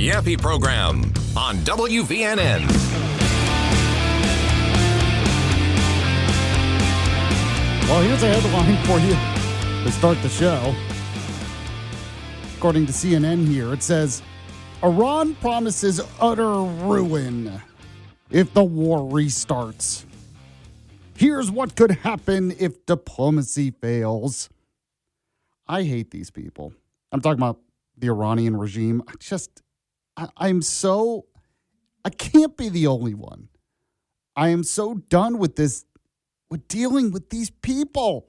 Yaffee program on WVNN. Well, here's a headline for you to start the show. According to CNN here, it says, Iran promises utter ruin if the war restarts. Here's what could happen if diplomacy fails. I hate these people. I'm talking about the Iranian regime. I can't be the only one. I am so done with this, with dealing with these people.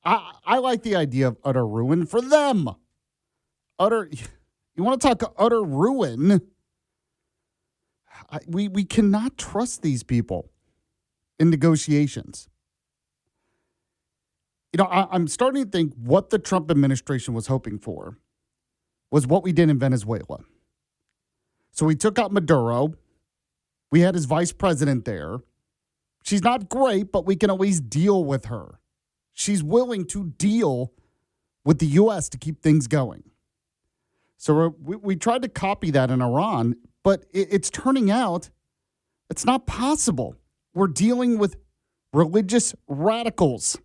I like the idea of utter ruin for them. You want to talk utter ruin? We cannot trust these people in negotiations. You know, I'm starting to think what the Trump administration was hoping for was what we did in Venezuela. So we took out Maduro. We had his vice president there. She's not great, but we can always deal with her. She's willing to deal with the U.S. to keep things going. So we tried to copy that in Iran, but it's turning out it's not possible. We're dealing with religious radicals.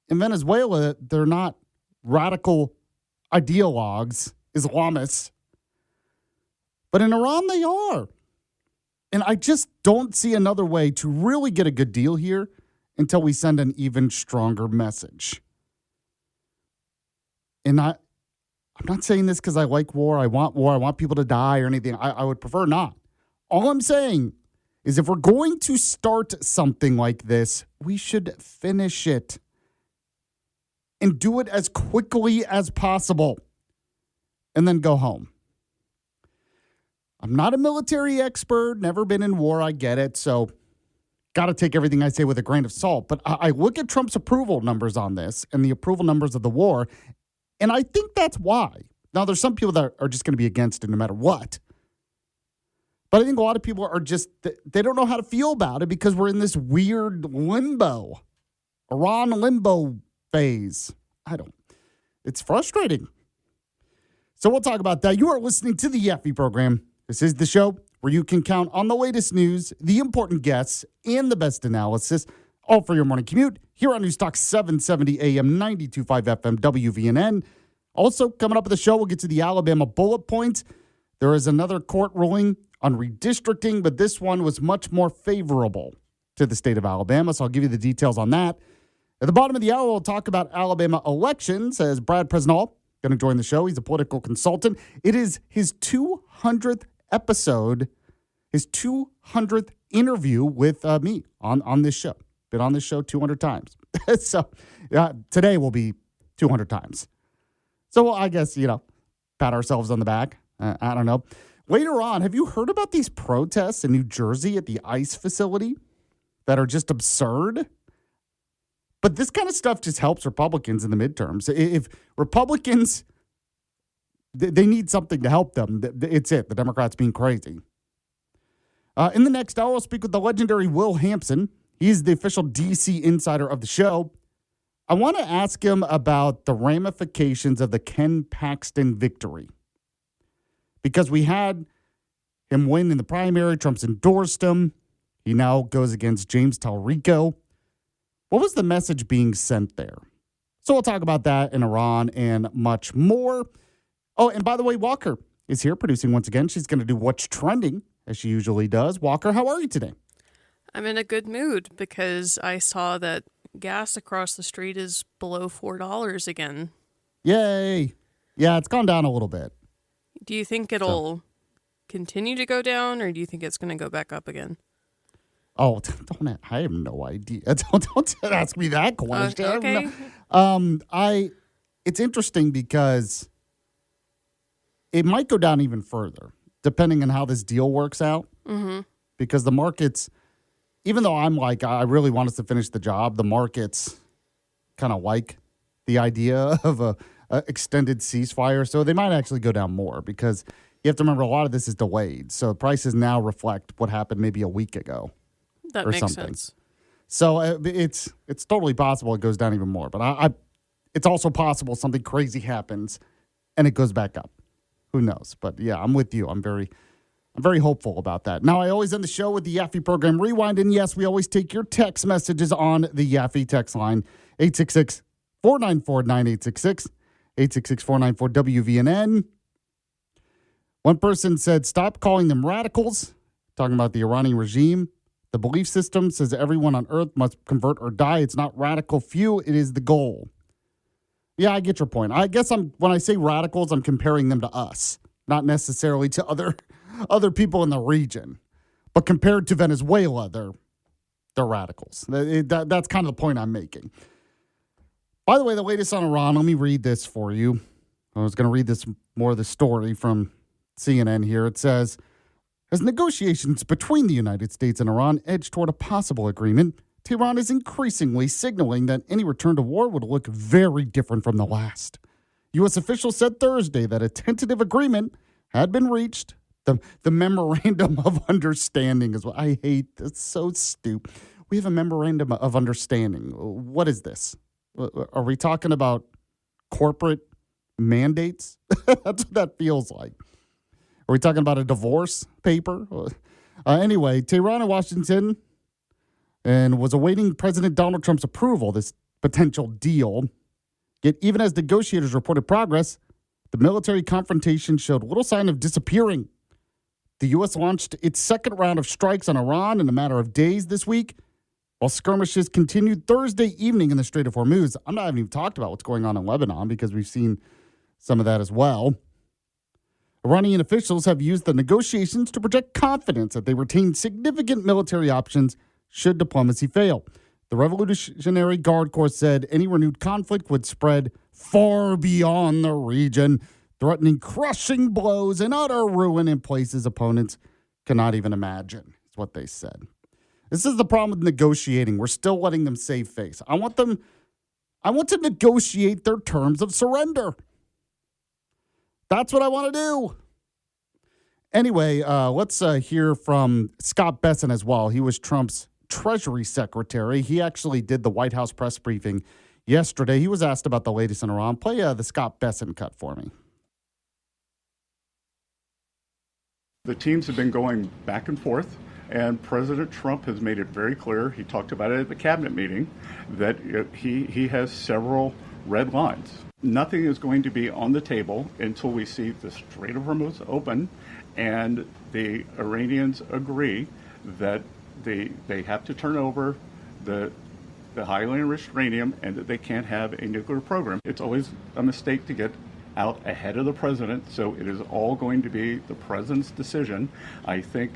In Venezuela, they're not radical ideologues, Islamists. But in Iran, they are. And I just don't see another way to really get a good deal here until we send an even stronger message. And I'm not saying this because I like war. I want people to die or anything. I would prefer not. All I'm saying is if we're going to start something like this, we should finish it and do it as quickly as possible and then go home. I'm not a military expert, never been in war, I get it, so got to take everything I say with a grain of salt. But I look at Trump's approval numbers on this and the approval numbers of the war, and I think that's why. Now, there's some people that are just going to be against it no matter what. But I think a lot of people are just, they don't know how to feel about it because we're in this weird limbo, Iran limbo phase. It's frustrating. So we'll talk about that. You are listening to the Yaffee program. This is the show where you can count on the latest news, the important guests, and the best analysis, all for your morning commute here on News Talk 770 AM 92.5 FM WVNN. Also, coming up at the show, we'll get to the Alabama bullet points. There is another court ruling on redistricting, but this one was much more favorable to the state of Alabama, so I'll give you the details on that. At the bottom of the hour, we'll talk about Alabama elections as Brad Presnall going to join the show. He's a political consultant. It is his 200th episode, his 200th interview with me on this show. Been on this show 200 times. So today will be 200 times. So I guess, pat ourselves on the back. I don't know. Later on, have you heard about these protests in New Jersey at the ICE facility that are just absurd? But this kind of stuff just helps Republicans in the midterms. If Republicans, they need something to help them. It's it. The Democrats being crazy. In the next hour, I'll speak with the legendary Will Hampson. He's the official D.C. insider of the show. I want to ask him about the ramifications of the Ken Paxton victory. Because we had him win in the primary. Trump's endorsed him. He now goes against James Talrico. What was the message being sent there? So we'll talk about that in Iran and much more. Oh, and by the way, Walker is here producing once again. She's going to do What's Trending, as she usually does. Walker, how are you today? I'm in a good mood because I saw that gas across the street is below $4 again. Yay. Yeah, it's gone down a little bit. Do you think it'll continue to go down, or do you think it's going to go back up again? Oh, I have no idea. Don't ask me that question. Okay. It's interesting because it might go down even further, depending on how this deal works out. Mm-hmm. Because the markets, even though I'm like, I really want us to finish the job, the markets kind of like the idea of a extended ceasefire. So they might actually go down more because you have to remember a lot of this is delayed. So prices now reflect what happened maybe a week ago. That or makes something. sense. So it's totally possible it goes down even more. But it's also possible something crazy happens and it goes back up. Who knows? But yeah, I'm with you. I'm very hopeful about that. Now, I always end the show with the Yaffee program rewind. And yes, we always take your text messages on the Yaffee text line, 866-494-9866, 866-494-WVNN. One person said, stop calling them radicals, talking about the Iranian regime. The belief system says everyone on earth must convert or die. It's not radical few. It is the goal. Yeah, I get your point. I guess when I say radicals, I'm comparing them to us, not necessarily to other people in the region. But compared to Venezuela, they're radicals. That's kind of the point I'm making. By the way, the latest on Iran, let me read this for you. I was going to read this more of the story from CNN here. It says, as negotiations between the United States and Iran edge toward a possible agreement, Tehran is increasingly signaling that any return to war would look very different from the last. U.S. officials said Thursday that a tentative agreement had been reached. The memorandum of understanding is what I hate. It's so stupid. We have a memorandum of understanding. What is this? Are we talking about corporate mandates? That's what that feels like. Are we talking about a divorce paper? Anyway, Tehran and Washington and was awaiting President Donald Trump's approval, this potential deal. Yet even as negotiators reported progress, the military confrontation showed little sign of disappearing. The U.S. launched its second round of strikes on Iran in a matter of days this week, while skirmishes continued Thursday evening in the Strait of Hormuz. I'm not even talked about what's going on in Lebanon because we've seen some of that as well. Iranian officials have used the negotiations to project confidence that they retain significant military options should diplomacy fail. The Revolutionary Guard Corps said any renewed conflict would spread far beyond the region, threatening crushing blows and utter ruin in places opponents cannot even imagine, is what they said. This is the problem with negotiating. We're still letting them save face. I want to negotiate their terms of surrender. That's what I want to do. Anyway, let's hear from Scott Bessent as well. He was Trump's Treasury Secretary. He actually did the White House press briefing yesterday. He was asked about the latest in Iran. Play the Scott Bessent cut for me. The teams have been going back and forth, and President Trump has made it very clear, he talked about it at the cabinet meeting, that he has several red lines. Nothing is going to be on the table until we see the Strait of Hormuz open and the Iranians agree that they have to turn over the highly enriched uranium and that they can't have a nuclear program. It's always a mistake to get out ahead of the president, so it is all going to be the president's decision. I think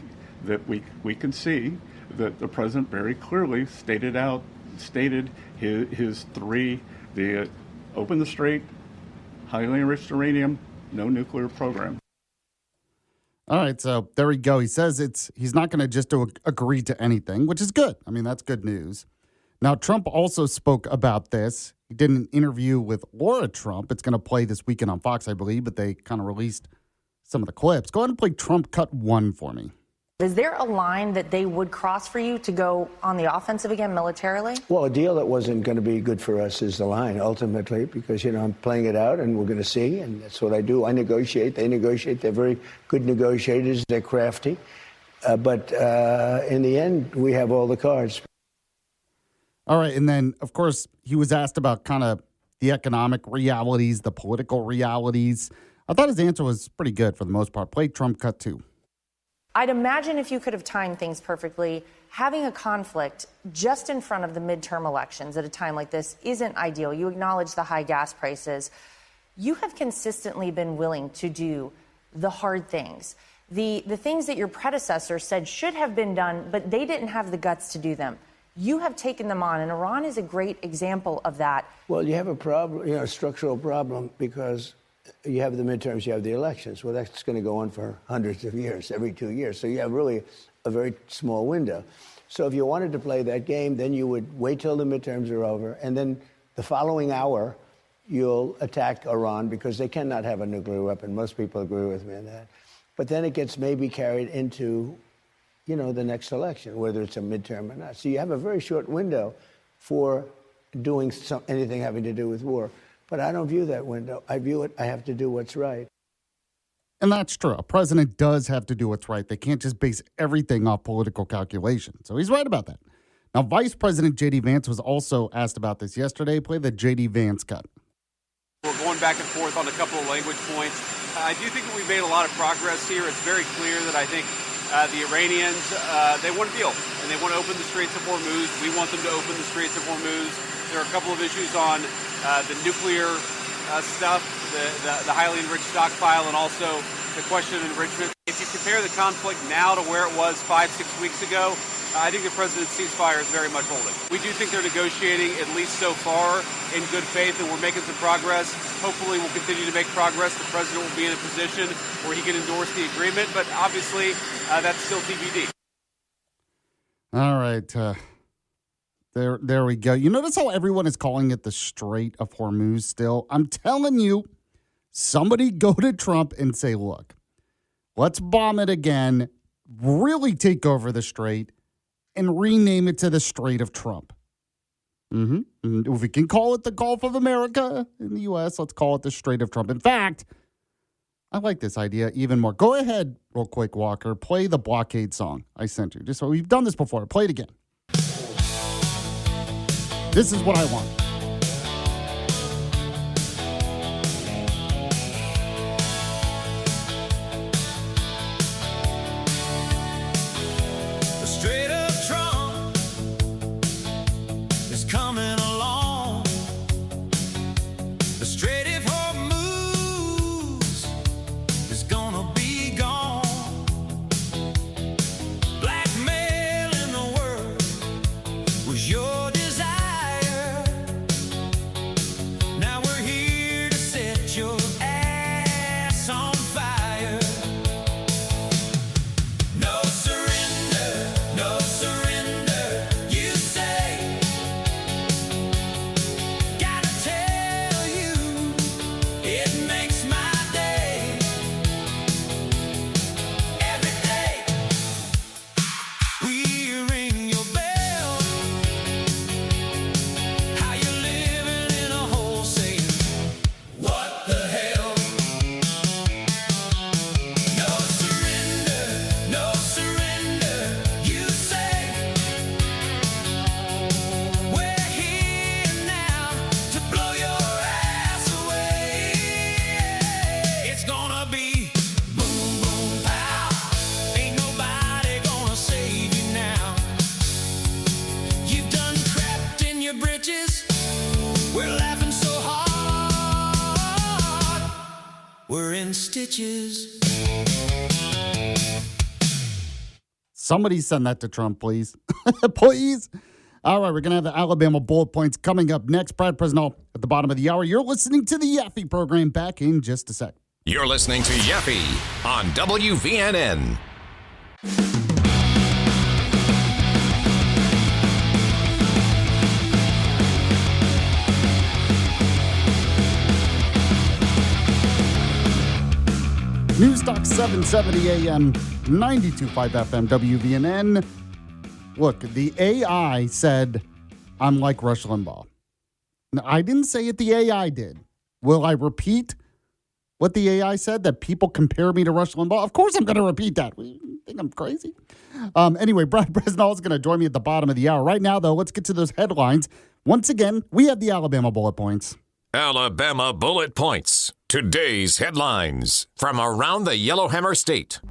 that we can see that the president very clearly stated his three: the open the strait, highly enriched uranium, no nuclear program. All right, so there we go. He says he's not going to just agree to anything, which is good. I mean, that's good news. Now, Trump also spoke about this. He did an interview with Laura Trump. It's going to play this weekend on Fox, I believe, but they kind of released some of the clips. Go ahead and play Trump cut one for me. Is there a line that they would cross for you to go on the offensive again militarily? Well, a deal that wasn't going to be good for us is the line, ultimately, because, I'm playing it out and we're going to see, and that's what I do. I negotiate. They negotiate. They're very good negotiators. They're crafty. But in the end, we have all the cards. All right, and then, of course, he was asked about kind of the economic realities, the political realities. I thought his answer was pretty good for the most part. Play Trump cut two. I'd imagine if you could have timed things perfectly, having a conflict just in front of the midterm elections at a time like this isn't ideal. You acknowledge the high gas prices. You have consistently been willing to do the hard things, the things that your predecessor said should have been done, but they didn't have the guts to do them. You have taken them on, and Iran is a great example of that. Well, you have a problem, a structural problem, because you have the midterms, you have the elections. Well, that's going to go on for hundreds of years, every 2 years. So you have really a very small window. So if you wanted to play that game, then you would wait till the midterms are over, and then the following hour, you'll attack Iran because they cannot have a nuclear weapon. Most people agree with me on that. But then it gets maybe carried into, the next election, whether it's a midterm or not. So you have a very short window for doing anything having to do with war. But I don't view that window. I view it, I have to do what's right. And that's true. A president does have to do what's right. They can't just base everything off political calculation. So he's right about that. Now, Vice President J.D. Vance was also asked about this yesterday. Play the J.D. Vance cut. We're going back and forth on a couple of language points. I do think that we've made a lot of progress here. It's very clear that I think the Iranians, they want a deal, and they want to open the Straits of Hormuz. We want them to open the Straits of Hormuz. There are a couple of issues on the nuclear stuff, the highly enriched stockpile, and also the question of enrichment. If you compare the conflict now to where it was 5-6 weeks ago, I think the president's ceasefire is very much holding. We do think they're negotiating, at least so far, in good faith, and we're making some progress. Hopefully we'll continue to make progress. The president will be in a position where he can endorse the agreement, but obviously that's still TBD. All right. There we go. You notice how everyone is calling it the Strait of Hormuz still? I'm telling you, somebody go to Trump and say, look, let's bomb it again, really take over the strait, and rename it to the Strait of Trump. If we can call it the Gulf of America in the U.S., let's call it the Strait of Trump. In fact, I like this idea even more. Go ahead real quick, Walker. Play the blockade song I sent you. Just so we've done this before. Play it again. This is what I want. Stitches. Somebody send that to Trump, please. Please. All right, we're going to have the Alabama bullet points coming up next. Brad Presnell at the bottom of the hour. You're listening to the Yaffee program. Back in just a sec. You're listening to Yaffee on WVNN. News Talk 770 AM, 92.5 FM, WVNN. Look, the AI said, I'm like Rush Limbaugh. Now, I didn't say it, the AI did. Will I repeat what the AI said, that people compare me to Rush Limbaugh? Of course I'm going to repeat that. You think I'm crazy? Anyway, Brad Bresnall is going to join me at the bottom of the hour. Right now, though, let's get to those headlines. Once again, we have the Alabama bullet points. Alabama bullet points. Today's headlines from around the Yellowhammer State.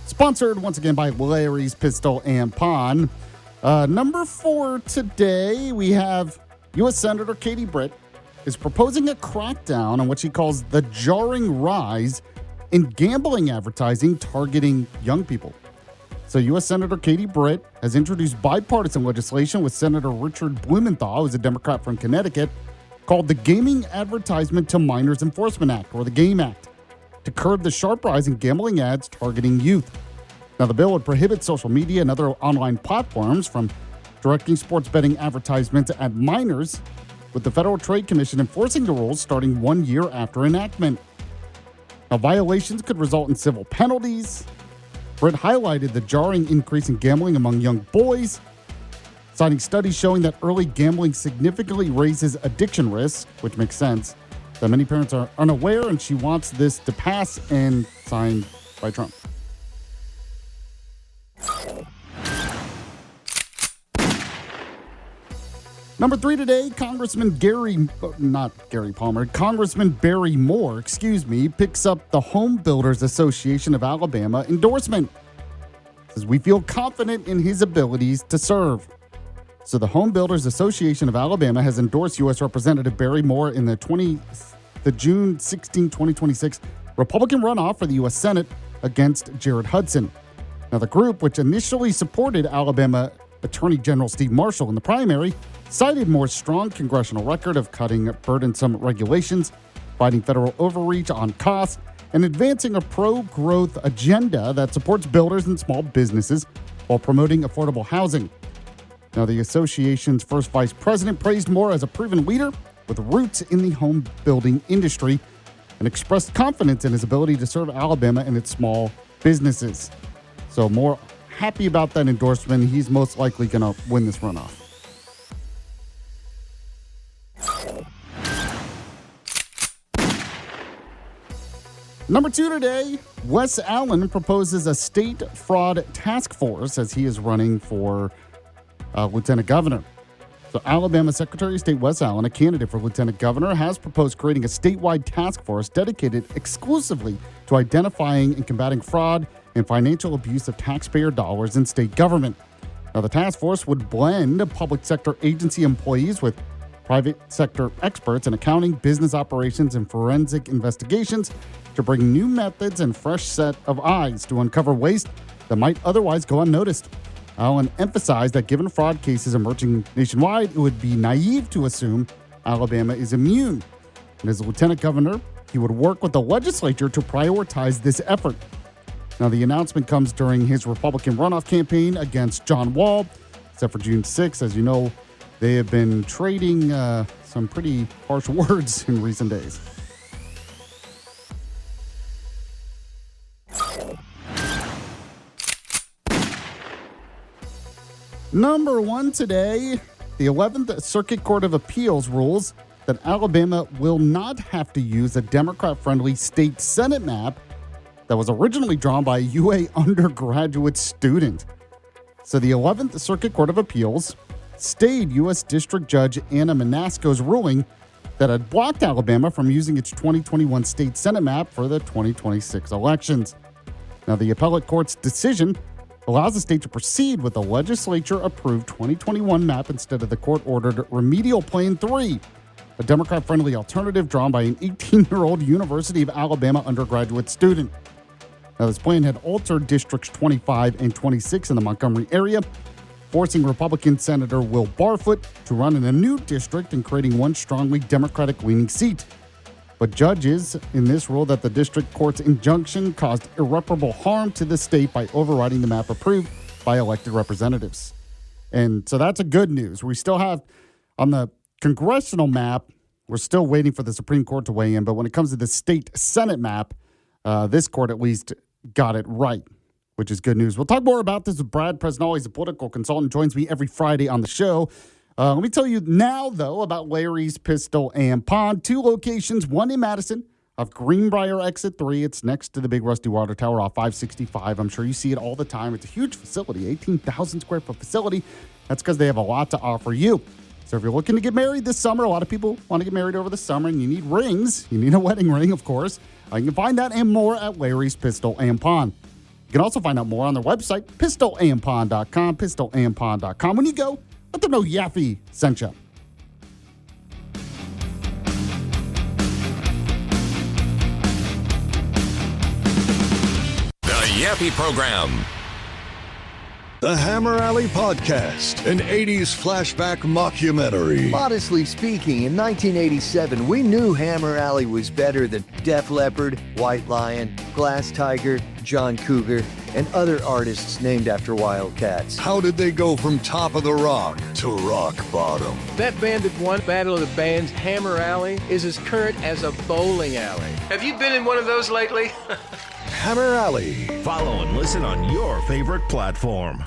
Sponsored once again by Larry's Pistol and Pawn. Number 4 today, we have U.S. Senator Katie Britt is proposing a crackdown on what she calls the jarring rise in gambling advertising targeting young people. So U.S. Senator Katie Britt has introduced bipartisan legislation with Senator Richard Blumenthal, who's a Democrat from Connecticut, called the Gaming Advertisement to Minors Enforcement Act, or the GAME Act, to curb the sharp rise in gambling ads targeting youth. Now, the bill would prohibit social media and other online platforms from directing sports betting advertisements at minors, with the Federal Trade Commission enforcing the rules starting 1 year after enactment. Now, violations could result in civil penalties. Britt highlighted the jarring increase in gambling among young boys, citing studies showing that early gambling significantly raises addiction risks, which makes sense, that many parents are unaware, and she wants this to pass and signed by Trump. Number 3 today, Congressman Barry Moore, picks up the Home Builders Association of Alabama endorsement. Says we feel confident in his abilities to serve. So the Home Builders Association of Alabama has endorsed U.S. Representative Barry Moore in the June 16, 2026 Republican runoff for the U.S. Senate against Jared Hudson. Now, the group, which initially supported Alabama Attorney General Steve Marshall in the primary, cited Moore's strong congressional record of cutting burdensome regulations, fighting federal overreach on costs, and advancing a pro-growth agenda that supports builders and small businesses while promoting affordable housing. Now, the association's first vice president praised Moore as a proven leader with roots in the home building industry and expressed confidence in his ability to serve Alabama and its small businesses. So Moore happy about that endorsement. He's most likely going to win this runoff. Number 2 today, Wes Allen proposes a state fraud task force as he is running for lieutenant governor. So Alabama Secretary of State Wes Allen, a candidate for lieutenant governor, has proposed creating a statewide task force dedicated exclusively to identifying and combating fraud and financial abuse of taxpayer dollars in state government. Now, the task force would blend public sector agency employees with private sector experts in accounting, business operations, and forensic investigations to bring new methods and fresh set of eyes to uncover waste that might otherwise go unnoticed. Allen emphasized that given fraud cases emerging nationwide, it would be naive to assume Alabama is immune. And as a lieutenant governor, he would work with the legislature to prioritize this effort. Now, the announcement comes during his Republican runoff campaign against John Wall, set for June 6th. As you know, they have been trading some pretty harsh words in recent days. Number 1 today, the 11th Circuit Court of Appeals rules that Alabama will not have to use a Democrat-friendly state Senate map that was originally drawn by a UA undergraduate student. So the 11th Circuit Court of Appeals stayed U.S. District Judge Anna Manasco's ruling that had blocked Alabama from using its 2021 state Senate map for the 2026 elections. Now, the appellate court's decision allows the state to proceed with the legislature-approved 2021 map instead of the court-ordered Remedial Plan 3, a Democrat-friendly alternative drawn by an 18-year-old University of Alabama undergraduate student. Now, this plan had altered Districts 25 and 26 in the Montgomery area, forcing Republican Senator Will Barfoot to run in a new district and creating one strongly Democratic-leaning seat. But judges in this ruled that the district court's injunction caused irreparable harm to the state by overriding the map approved by elected representatives. And so that's a good news. We still have, on the congressional map, we're still waiting for the Supreme Court to weigh in. But when it comes to the state Senate map, this court at least got it right, which is good news. We'll talk more about this with Brad Presnall. He's a political consultant, joins me every Friday on the show. Let me tell you now, though, about Larry's Pistol and Pond. 2 locations, one in Madison off Greenbrier Exit 3. It's next to the big Rusty Water Tower off 565. I'm sure you see it all the time. It's a huge facility, 18,000 square foot facility. That's because they have a lot to offer you. So if you're looking to get married this summer, a lot of people want to get married over the summer, and you need rings. You need a wedding ring, of course. You can find that and more at Larry's Pistol and Pond. You can also find out more on their website, pistolandpond.com, pistolandpond.com. When you go, let them know Yaffee sent you. The Yaffee Program. The Hammer Alley Podcast, an 80s flashback mockumentary. Modestly speaking, in 1987, we knew Hammer Alley was better than Def Leppard, White Lion, Glass Tiger, John Cougar, and other artists named after Wildcats. How did they go from top of the rock to rock bottom? That band that won Battle of the Bands, Hammer Alley, is as current as a bowling alley. Have you been in one of those lately? Hammer Alley. Follow and listen on your favorite platform.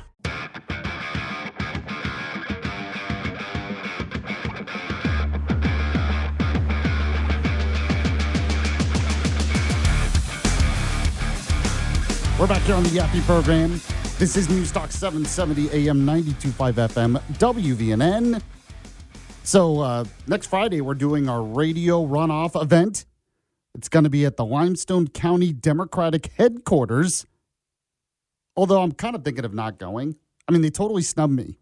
We're back here on the Yaffee program. This is News Talk 770 AM 92.5 FM WVNN. So next Friday, we're doing our radio runoff event. It's going to be at the Limestone County Democratic headquarters. Although I'm kind of thinking of not going. I mean, they totally snubbed me.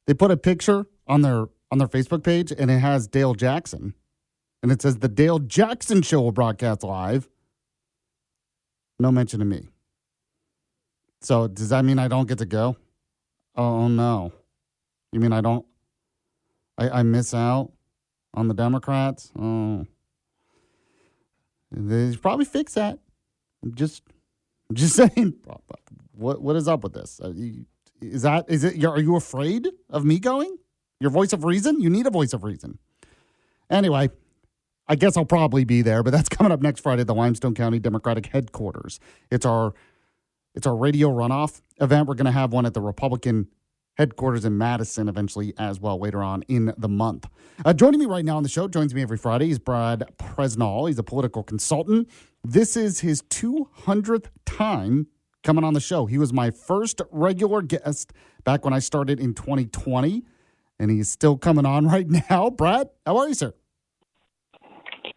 They put a picture on their Facebook page, and it has Dale Jackson. And it says, the Dale Jackson Show will broadcast live. No mention of me. So does that mean I don't get to go? Oh, no. You mean I miss out on the Democrats? Oh. They should probably fix that. I'm just saying, what is up with this? Are you afraid of me going? Your voice of reason? You need a voice of reason. Anyway, I guess I'll probably be there, but that's coming up next Friday at the Limestone County Democratic headquarters. It's our radio runoff event. We're going to have one at the Republican headquarters in Madison eventually as well later on in the month. Joining me right now on the show, joins me every Friday, is Brad Presnall. He's a political consultant. This is his 200th time coming on the show. He was my first regular guest back when I started in 2020, and he's still coming on right now. Brad, how are you, sir?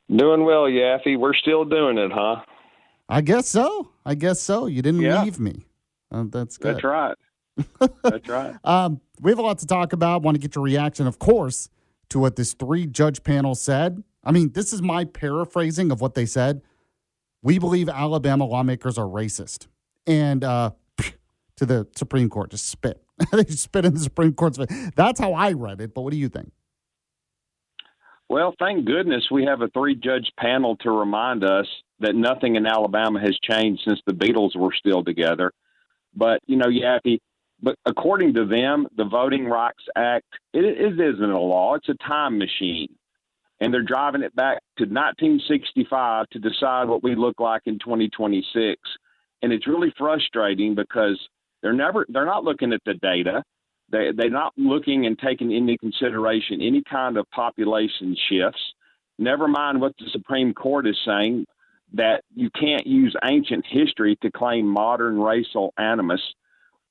Doing well, Yaffee. We're still doing it, huh? I guess so. You didn't leave me. That's good. That's right. That's right. We have a lot to talk about. Want to get your reaction, of course, to what this 3-judge panel said. I mean, this is my paraphrasing of what they said. We believe Alabama lawmakers are racist. And to the Supreme Court, just spit. They just spit in the Supreme Court's face. That's how I read it, but what do you think? Well, thank goodness we have a 3-judge panel to remind us that nothing in Alabama has changed since the Beatles were still together. But, Yaffee, but according to them, the Voting Rights Act, it isn't a law. It's a time machine. And they're driving it back to 1965 to decide what we look like in 2026. And it's really frustrating because they're not looking at the data. They're not looking and taking into consideration any kind of population shifts. Never mind what the Supreme Court is saying, that you can't use ancient history to claim modern racial animus.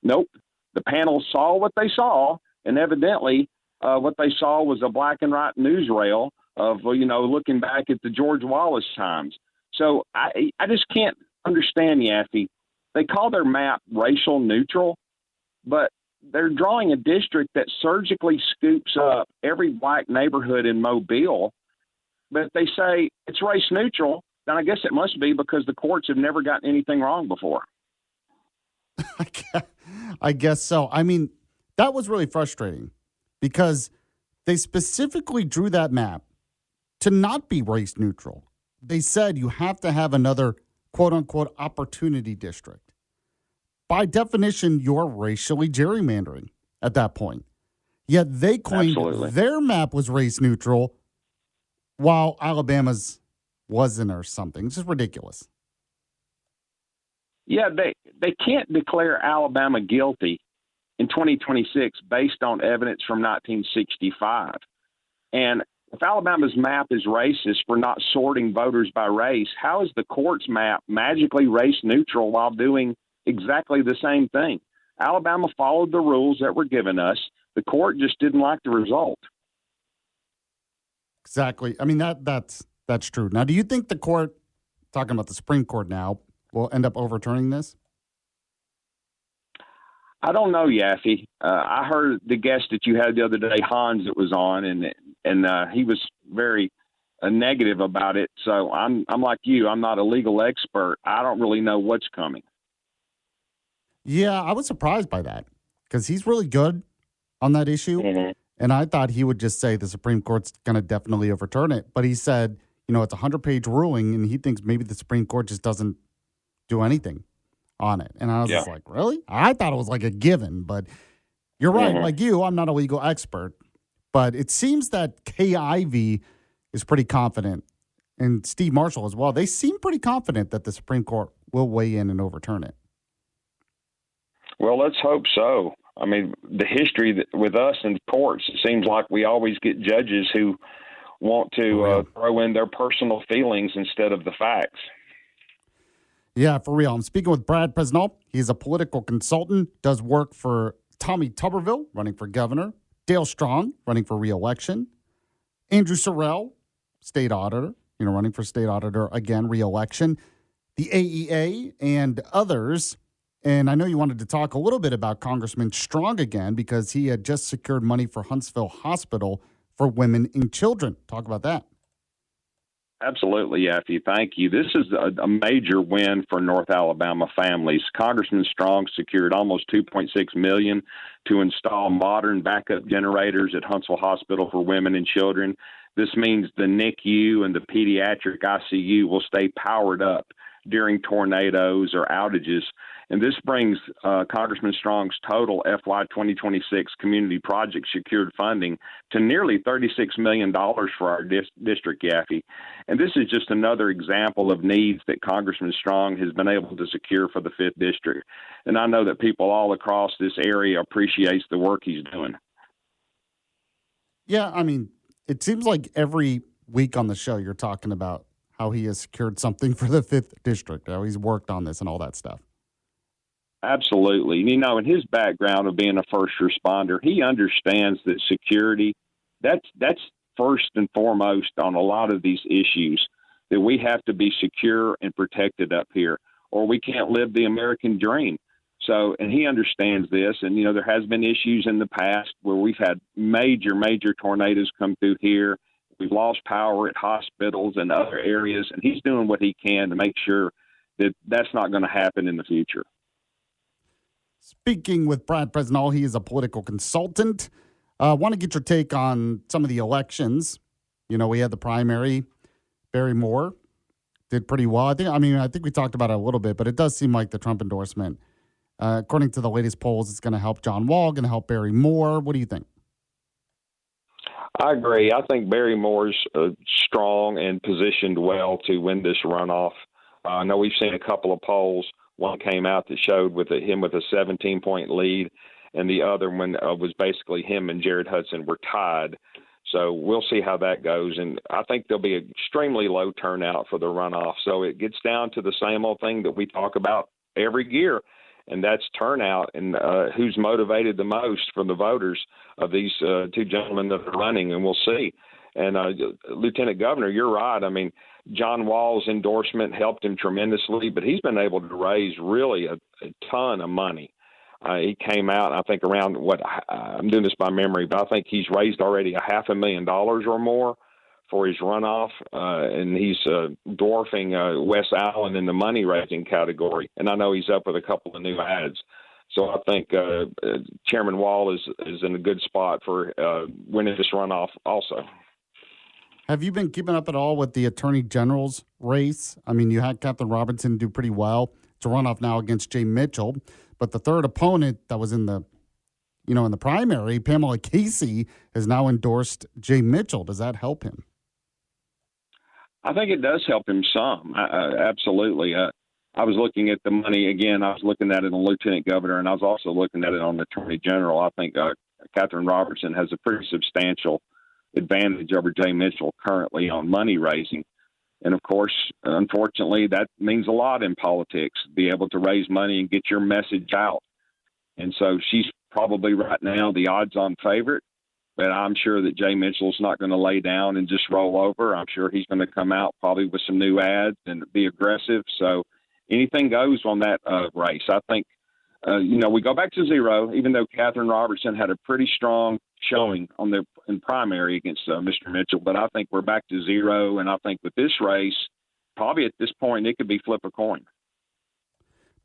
Nope. The panel saw what they saw, and evidently what they saw was a black and white newsreel of, looking back at the George Wallace times. So I just can't understand, Yaffee. They call their map racial neutral, but they're drawing a district that surgically scoops up every black neighborhood in Mobile, but they say it's race neutral. Then I guess it must be because the courts have never gotten anything wrong before. I guess so. I mean, that was really frustrating because they specifically drew that map to not be race neutral. They said you have to have another quote unquote opportunity district. By definition, you're racially gerrymandering at that point. Yet they claimed their map was race neutral while Alabama's wasn't or something. It's just ridiculous. Yeah, they can't declare Alabama guilty in 2026 based on evidence from 1965. And if Alabama's map is racist for not sorting voters by race, how is the court's map magically race neutral while doing exactly the same thing? Alabama followed the rules that were given us. The court just didn't like the result. Exactly. I mean, that's true. Now, do you think the court, talking about the Supreme Court now, will end up overturning this? I don't know, Yaffee. I heard the guest that you had the other day, Hans, that was on, and he was very negative about it. So I'm like you. I'm not a legal expert. I don't really know what's coming. Yeah, I was surprised by that because he's really good on that issue. Mm-hmm. And I thought he would just say the Supreme Court's going to definitely overturn it. But he said, it's a 100-page ruling, and he thinks maybe the Supreme Court just doesn't do anything on it. And I was just like, really? I thought it was like a given. But you're right. Mm-hmm. Like you, I'm not a legal expert. But it seems that KIV is pretty confident, and Steve Marshall as well. They seem pretty confident that the Supreme Court will weigh in and overturn it. Well, let's hope so. I mean, the history with us in courts, it seems like we always get judges who want to throw in their personal feelings instead of the facts. Yeah, for real. I'm speaking with Brad Presnell. He's a political consultant, does work for Tommy Tuberville, running for governor, Dale Strong, running for re-election, Andrew Sorrell, state auditor, running for state auditor again, re-election, the AEA, and others. And I know you wanted to talk a little bit about Congressman Strong again because he had just secured money for Huntsville Hospital for women and children. Talk about that. Absolutely, Yaffee. Thank you. This is a major win for North Alabama families. Congressman Strong secured almost $2.6 million to install modern backup generators at Huntsville Hospital for women and children. This means the NICU and the pediatric ICU will stay powered up during tornadoes or outages. And this brings Congressman Strong's total FY 2026 community project secured funding to nearly $36 million for our district, Yaffee. And this is just another example of needs that Congressman Strong has been able to secure for the 5th District. And I know that people all across this area appreciates the work he's doing. Yeah, I mean, it seems like every week on the show you're talking about how he has secured something for the 5th District, how he's worked on this and all that stuff. Absolutely. In his background of being a first responder, he understands that security, that's first and foremost on a lot of these issues, that we have to be secure and protected up here, or we can't live the American dream. So, and he understands this, and, there has been issues in the past where we've had major tornadoes come through here. We've lost power at hospitals and other areas, and he's doing what he can to make sure that that's not going to happen in the future. Speaking with Brad Presnell, he is a political consultant. Want to get your take on some of the elections. We had the primary. Barry Moore did pretty well. I think we talked about it a little bit, but it does seem like the Trump endorsement, according to the latest polls, it's going to help John Wall, going to help Barry Moore. What do you think? I agree. I think Barry Moore's strong and positioned well to win this runoff. I know we've seen a couple of polls. One came out that showed him with a 17-point lead, and the other one was basically him and Jared Hudson were tied. So we'll see how that goes. And I think there'll be an extremely low turnout for the runoff. So it gets down to the same old thing that we talk about every year, and that's turnout and who's motivated the most from the voters of these two gentlemen that are running, and we'll see. And Lieutenant Governor, you're right. I mean, John Wall's endorsement helped him tremendously, but he's been able to raise really a ton of money. He came out, I think, around I'm doing this by memory, but I think he's raised already $500,000 or more for his runoff, and he's dwarfing Wes Allen in the money raising category. And I know he's up with a couple of new ads. So I think Chairman Wall is in a good spot for winning this runoff also. Have you been keeping up at all with the Attorney General's race? I mean, you had Katherine Robertson do pretty well. It's a runoff now against Jay Mitchell. But the third opponent that was in the primary, Pamela Casey, has now endorsed Jay Mitchell. Does that help him? I think it does help him some. Absolutely. I was looking at the money again. I was looking at it on Lieutenant Governor, and I was also looking at it on the Attorney General. I think Katherine Robertson has a pretty substantial advantage over Jay Mitchell currently on money raising. And of course, unfortunately, that means a lot in politics, be able to raise money and get your message out. And so she's probably right now the odds-on favorite, but I'm sure that Jay Mitchell's not going to lay down and just roll over. I'm sure he's going to come out probably with some new ads and be aggressive. So anything goes on that race. I think, we go back to zero, even though Katherine Robertson had a pretty strong showing in primary against Mr. Mitchell, but I think we're back to zero, and I think with this race, probably at this point, it could be flip a coin.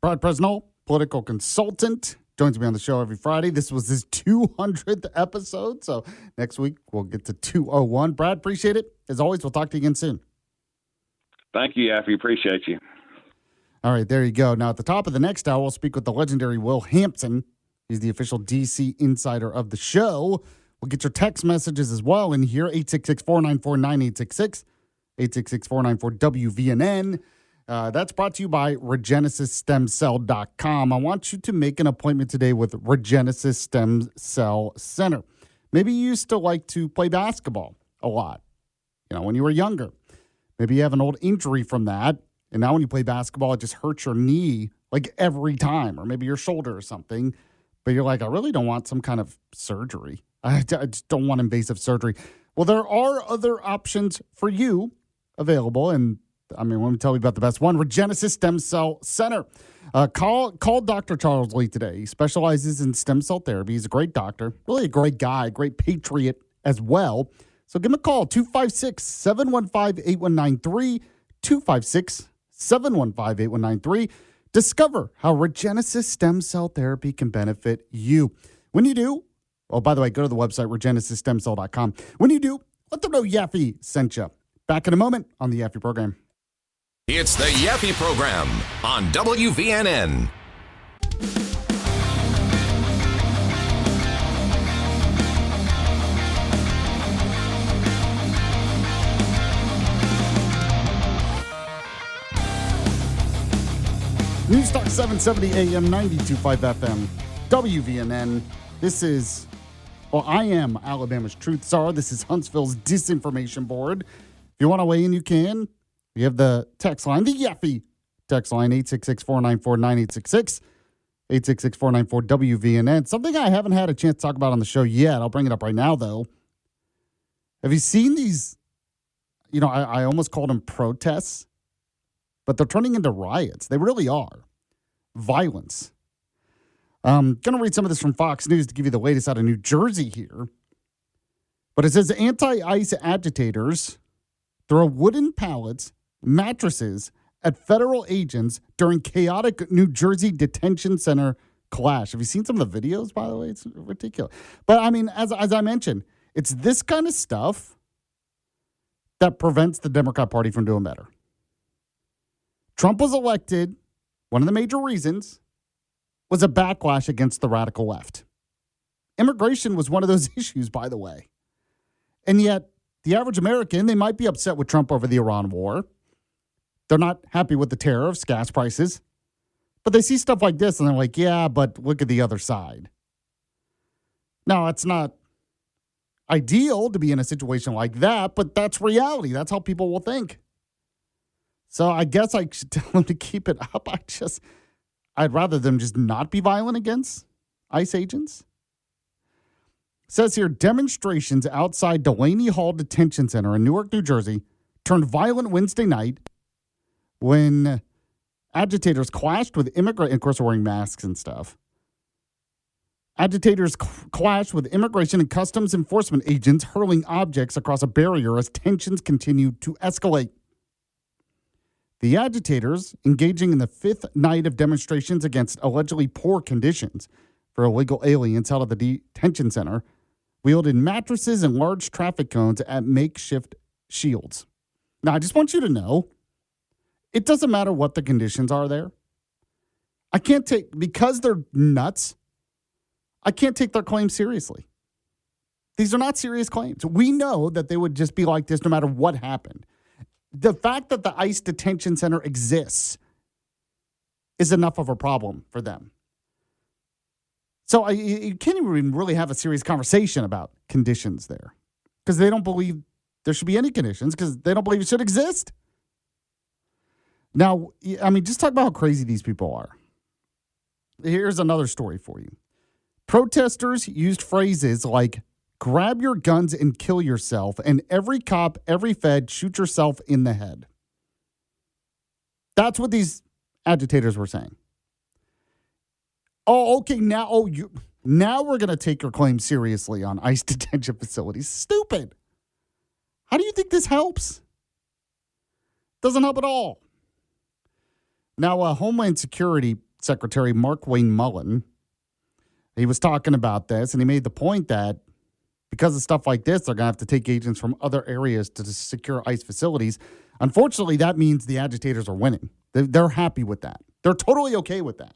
Brad Presnell, political consultant, joins me on the show every Friday. This was his 200th episode, so next week we'll get to 201. Brad, appreciate it. As always, we'll talk to you again soon. Thank you, Yaffee. Appreciate you. All right, there you go. Now, at the top of the next hour, we'll speak with the legendary Will Hampton. He's the official DC insider of the show. We'll get your text messages as well in here, 866-494-9866, 866-494-WVNN. That's brought to you by RegenesisStemCell.com. I want you to make an appointment today with Regenesis Stem Cell Center. Maybe you used to like to play basketball a lot, when you were younger. Maybe you have an old injury from that, And now when you play basketball, it just hurts your knee like every time, or maybe your shoulder or something. But you're like, I really don't want some kind of surgery. I just don't want invasive surgery. Well, there are other options for you available. And I mean, let me tell you about the best one, Regenesis Stem Cell Center. Call Dr. Charles Lee today. He specializes in stem cell therapy. He's a great doctor, really a great guy, great patriot as well. So give him a call, 256-715-8193, 256-715-8193. Discover how Regenesis Stem Cell Therapy can benefit you. When you do, oh, by the way, go to the website, regenesisstemcell.com. When you do, let them know Yaffee sent you. Back in a moment on the Yaffee program. It's the Yaffee program on WVNN. News Talk 770 AM, 92.5 FM, WVNN. This is, well, I am Alabama's Truth Czar. This is Huntsville's Disinformation Board. If you want to weigh in, you can. We have the text line, the Yaffee text line, 866-494-9866, 866-494-WVNN. Something I haven't had a chance to talk about on the show yet. I'll bring it up right now, though. Have you seen these, I almost called them protests, but they're turning into riots. They really are. Violence. I'm going to read some of this from Fox News to give you the latest out of New Jersey here. But it says anti-ICE agitators throw wooden pallets, mattresses at federal agents during chaotic New Jersey detention center clash. Have you seen some of the videos, by the way? It's ridiculous. But, I mean, as I mentioned, it's this kind of stuff that prevents the Democrat Party from doing better. Trump was elected. One of the major reasons was a backlash against the radical left. Immigration was one of those issues, by the way. And yet, the average American, they might be upset with Trump over the Iran war. They're not happy with the tariffs, gas prices. But they see stuff like this and they're like, yeah, but look at the other side. Now, it's not ideal to be in a situation like that, but that's reality. That's how people will think. So I guess I should tell them to keep it up. I'd rather them just not be violent against ICE agents. It says here, demonstrations outside Delaney Hall Detention Center in Newark, New Jersey, turned violent Wednesday night when agitators clashed with immigrant, of course, we're wearing masks and stuff. Agitators clashed with immigration and customs enforcement agents hurling objects across a barrier as tensions continued to escalate. The agitators, engaging in the fifth night of demonstrations against allegedly poor conditions for illegal aliens out of the detention center, wielded mattresses and large traffic cones at makeshift shields. Now, I just want you to know, it doesn't matter what the conditions are there. Because they're nuts, I can't take their claims seriously. These are not serious claims. We know that they would just be like this no matter what happened. The fact that the ICE detention center exists is enough of a problem for them. So you can't even really have a serious conversation about conditions there because they don't believe there should be any conditions because they don't believe it should exist. Now, I mean, just talk about how crazy these people are. Here's another story for you. Protesters used phrases like, grab your guns and kill yourself, and every cop, every fed, shoot yourself in the head. That's what these agitators were saying. Oh, okay, now we're going to take your claim seriously on ICE detention facilities. Stupid. How do you think this helps? Doesn't help at all. Now, Homeland Security Secretary Mark Wayne Mullen, he was talking about this, and he made the point that because of stuff like this, they're going to have to take agents from other areas to secure ICE facilities. Unfortunately, that means the agitators are winning. They're happy with that. They're totally okay with that.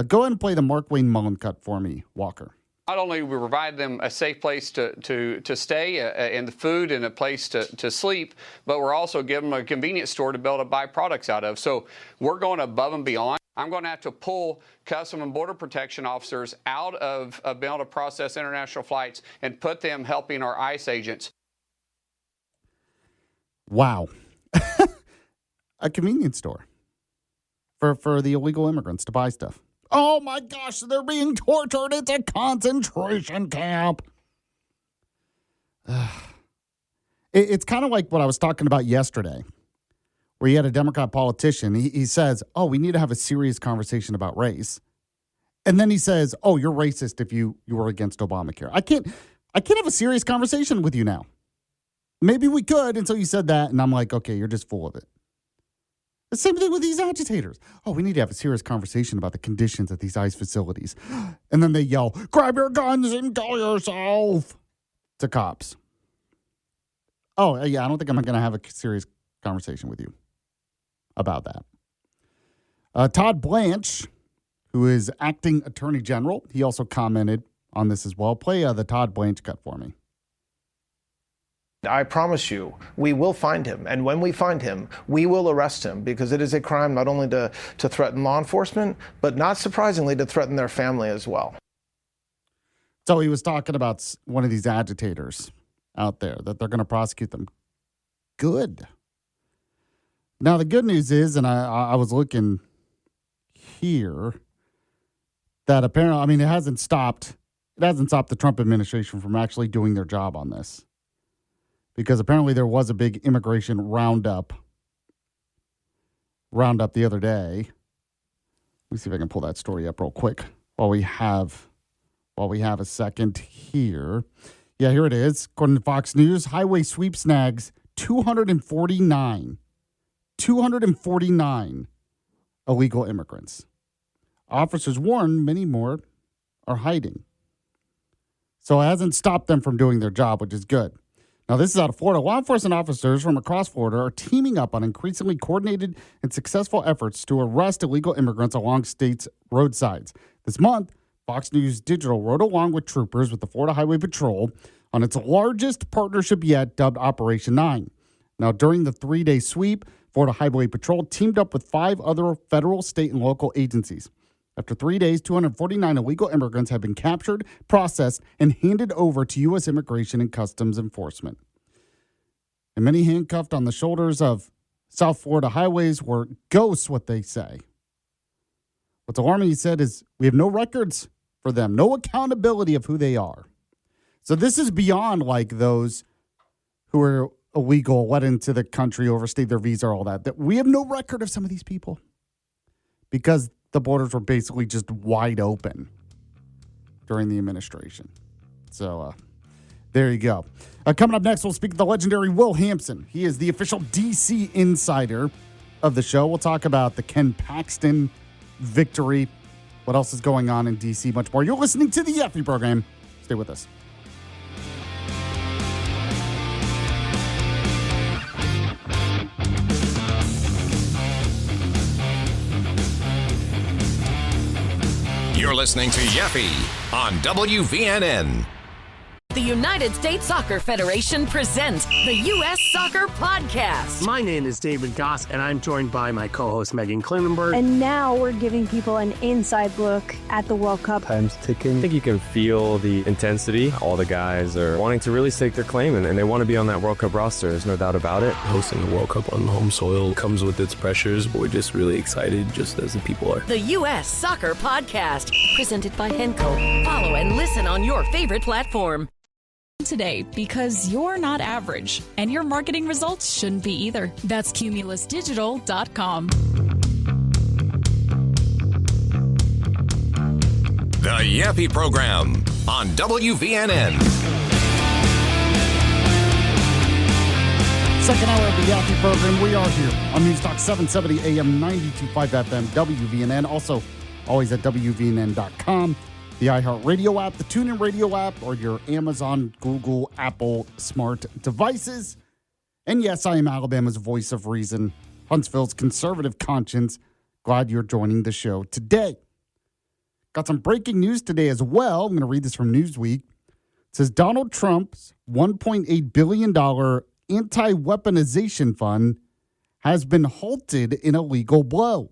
Go ahead and play the Mark Wayne Mullen cut for me, Walker. Not only we provide them a safe place to stay and the food and a place to sleep, but we're also giving them a convenience store to be able to buy products out of. So we're going above and beyond. I'm going to have to pull Customs and Border Protection officers out of being able to process international flights and put them helping our ICE agents. Wow. a convenience store for the illegal immigrants to buy stuff. Oh my gosh, they're being tortured. It's a concentration camp. It's kind of like what I was talking about yesterday, where you had a Democrat politician. He says, oh, we need to have a serious conversation about race. And then he says, oh, you're racist if you were against Obamacare. I can't have a serious conversation with you now. Maybe we could until you said that. And I'm like, okay, you're just full of it. The same thing with these agitators. Oh, we need to have a serious conversation about the conditions at these ICE facilities. And then they yell, grab your guns and kill yourself to cops. Oh, yeah, I don't think I'm going to have a serious conversation with you about that. Todd Blanche, who is acting attorney general, he also commented on this as well. Play the Todd Blanche cut for me. I promise you, we will find him. And when we find him, we will arrest him because it is a crime not only to threaten law enforcement, but not surprisingly to threaten their family as well. So he was talking about one of these agitators out there, that they're going to prosecute them. Good. Now, the good news is, and I was looking here, that apparently, I mean, it hasn't stopped the Trump administration from actually doing their job on this. Because apparently there was a big immigration roundup the other day. Let me see if I can pull that story up real quick while we have a second here. Yeah, here it is. According to Fox News, highway sweep snags 249 illegal immigrants. Officers warn many more are hiding. So it hasn't stopped them from doing their job, which is good. Now, this is out of Florida. Law enforcement officers from across Florida are teaming up on increasingly coordinated and successful efforts to arrest illegal immigrants along states' roadsides. This month, Fox News Digital rode along with troopers with the Florida Highway Patrol on its largest partnership yet, dubbed Operation 9. Now, during the 3-day sweep, Florida Highway Patrol teamed up with 5 other federal, state, and local agencies. After 3 days, 249 illegal immigrants have been captured, processed, and handed over to U.S. Immigration and Customs Enforcement. And many handcuffed on the shoulders of South Florida highways were ghosts, what they say. What's alarming, he said, is we have no records for them, no accountability of who they are. So this is beyond like those who are illegal, let into the country, overstayed their visa, all that we have no record of some of these people because the borders were basically just wide open during the administration. So there you go. Coming up next, we'll speak to the legendary Will Hampson. He is the official D.C. insider of the show. We'll talk about the Ken Paxton victory, what else is going on in D.C., much more. You're listening to the Yaffee program. Stay with us. You're listening to Yaffee on WVNN. The United States Soccer Federation presents the U.S. Soccer Podcast. My name is David Goss, and I'm joined by my co-host Megan Klinenberg. And now we're giving people an inside look at the World Cup. Time's ticking. I think you can feel the intensity. All the guys are wanting to really stake their claim, and they want to be on that World Cup roster. There's no doubt about it. Hosting the World Cup on home soil comes with its pressures, but we're just really excited, just as the people are. The U.S. Soccer Podcast, presented by Henco. Follow and listen on your favorite platform. Today, because you're not average, and your marketing results shouldn't be either. That's cumulusdigital.com. The Yaffee program on WVNN. Second hour of the Yaffee program. We are here on News Talk 770 AM 92.5 FM WVNN. Also, always at WVNN.com. The iHeartRadio app, the TuneIn Radio app, or your Amazon, Google, Apple smart devices. And yes, I am Alabama's voice of reason, Huntsville's conservative conscience. Glad you're joining the show today. Got some breaking news today as well. I'm going to read this from Newsweek. It says Donald Trump's $1.8 billion anti-weaponization fund has been halted in a legal blow.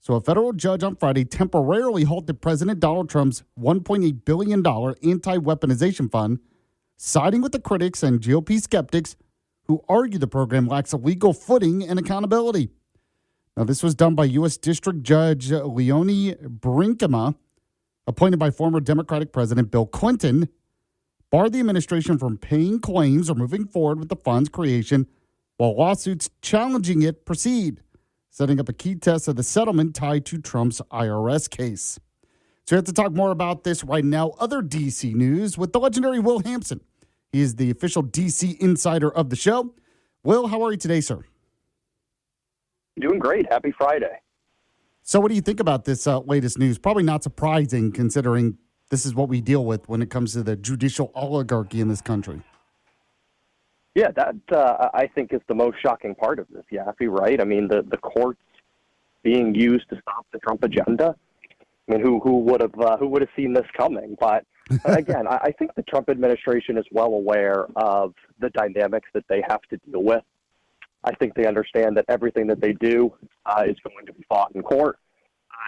So a federal judge on Friday temporarily halted President Donald Trump's $1.8 billion anti-weaponization fund, siding with the critics and GOP skeptics who argue the program lacks a legal footing and accountability. Now, this was done by U.S. District Judge Leonie Brinkema, appointed by former Democratic President Bill Clinton, barred the administration from paying claims or moving forward with the fund's creation while lawsuits challenging it proceed, setting up a key test of the settlement tied to Trump's IRS case. So we have to talk more about this right now. Other D.C. news with the legendary Will Hampson. He is the official D.C. insider of the show. Will, how are you today, sir? Doing great. Happy Friday. So what do you think about this latest news? Probably not surprising considering this is what we deal with when it comes to the judicial oligarchy in this country. Yeah, that I think is the most shocking part of this, Yaffee, right? I mean, the courts being used to stop the Trump agenda. I mean, who would have seen this coming? But again, I think the Trump administration is well aware of the dynamics that they have to deal with. I think they understand that everything that they do is going to be fought in court.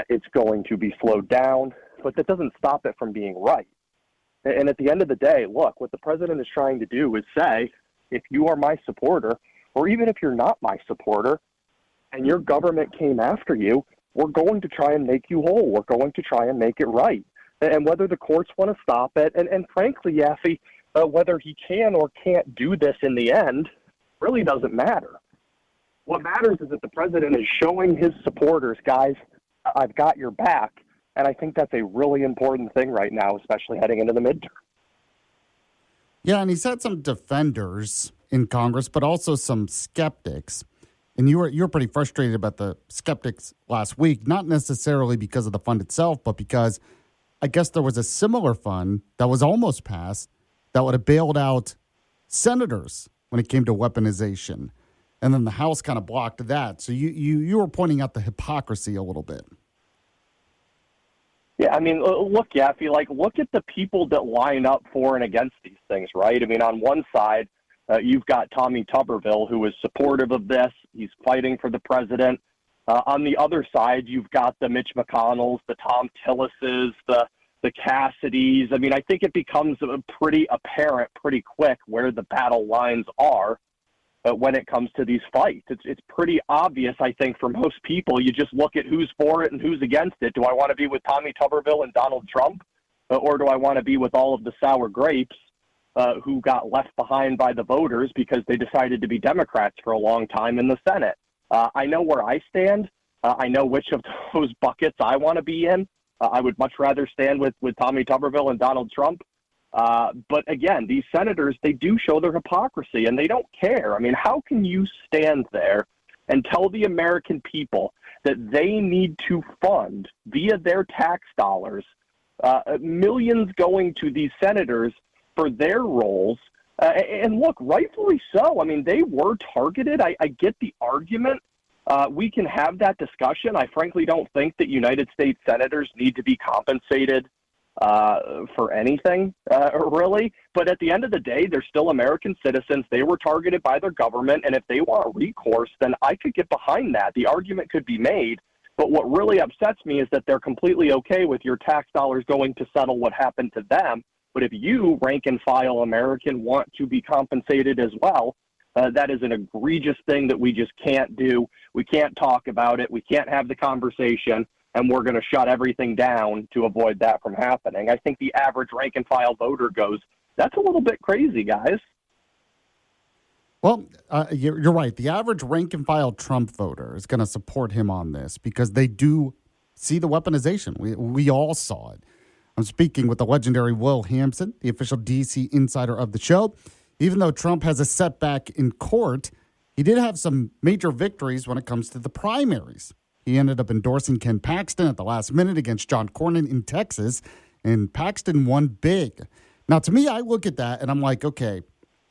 It's going to be slowed down, but that doesn't stop it from being right. And at the end of the day, look, what the president is trying to do is say, if you are my supporter, or even if you're not my supporter, and your government came after you, we're going to try and make you whole. We're going to try and make it right. And whether the courts want to stop it, and frankly, Yaffee, whether he can or can't do this in the end really doesn't matter. What matters is that the president is showing his supporters, guys, I've got your back. And I think that's a really important thing right now, especially heading into the midterm. Yeah, and he's had some defenders in Congress, but also some skeptics. And you were pretty frustrated about the skeptics last week, not necessarily because of the fund itself, but because I guess there was a similar fund that was almost passed that would have bailed out senators when it came to weaponization. And then the House kind of blocked that. So you were pointing out the hypocrisy a little bit. Yeah, I mean, look, Yaffee, look at the people that line up for and against these things, right? I mean, on one side, you've got Tommy Tuberville, who is supportive of this. He's fighting for the president. On the other side, you've got the Mitch McConnells, the Tom Tillises, the Cassidys. I mean, I think it becomes pretty apparent pretty quick where the battle lines are when it comes to these fights. It's pretty obvious, I think, for most people. You just look at who's for it and who's against it. Do I want to be with Tommy Tuberville and Donald Trump? Or do I want to be with all of the sour grapes who got left behind by the voters because they decided to be Democrats for a long time in the Senate? I know where I stand. I know which of those buckets I want to be in. I would much rather stand with Tommy Tuberville and Donald Trump. But again, these senators, they do show their hypocrisy and they don't care. I mean, how can you stand there and tell the American people that they need to fund via their tax dollars millions going to these senators for their roles? And look, rightfully so. I mean, they were targeted. I get the argument. We can have that discussion. I frankly don't think that United States senators need to be compensated for anything, really. But at the end of the day, they're still American citizens. They were targeted by their government. And if they want recourse, then I could get behind that. The argument could be made. But what really upsets me is that they're completely okay with your tax dollars going to settle what happened to them. But if you, rank and file American, want to be compensated as well, that is an egregious thing that we just can't do. We can't talk about it. We can't have the conversation. And we're going to shut everything down to avoid that from happening. I think the average rank and file voter goes, that's a little bit crazy, guys. Well, you're right. The average rank and file Trump voter is going to support him on this because they do see the weaponization. We all saw it. I'm speaking with the legendary Will Hampson, the official D.C. insider of the show. Even though Trump has a setback in court, he did have some major victories when it comes to the primaries. He ended up endorsing Ken Paxton at the last minute against John Cornyn in Texas, and Paxton won big. Now, to me, I look at that and I'm like, okay,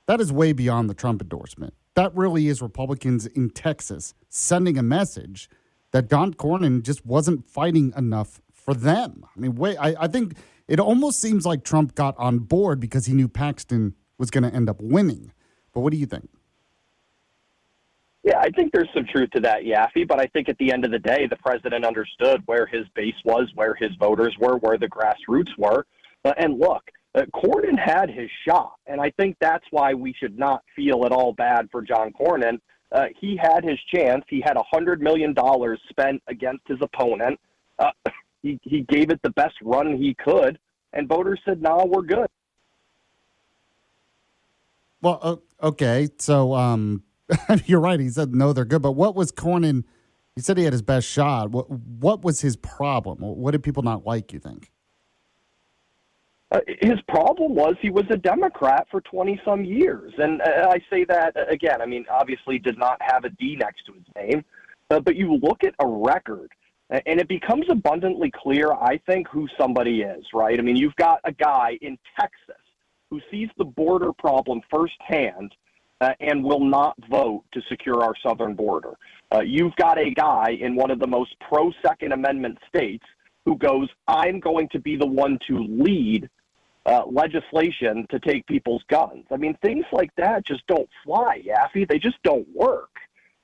that is way beyond the Trump endorsement. That really is Republicans in Texas sending a message that John Cornyn just wasn't fighting enough for them. I mean, I think it almost seems like Trump got on board because he knew Paxton was going to end up winning. But what do you think? Yeah, I think there's some truth to that, Yaffee, but I think at the end of the day, the president understood where his base was, where his voters were, where the grassroots were. And look, Cornyn had his shot, and I think that's why we should not feel at all bad for John Cornyn. He had his chance. He had $100 million spent against his opponent. He gave it the best run he could, and voters said, no, we're good. Well, okay. So you're right. He said, no, they're good. But what was Cornyn? He said he had his best shot. What was his problem? What did people not like, you think? His problem was he was a Democrat for 20-some years. And I say that, again, I mean, obviously did not have a D next to his name. But you look at a record, and it becomes abundantly clear, I think, who somebody is, right? I mean, you've got a guy in Texas who sees the border problem firsthand and will not vote to secure our southern border. You've got a guy in one of the most pro-Second Amendment states who goes, I'm going to be the one to lead legislation to take people's guns. I mean, things like that just don't fly, Yaffee. They just don't work.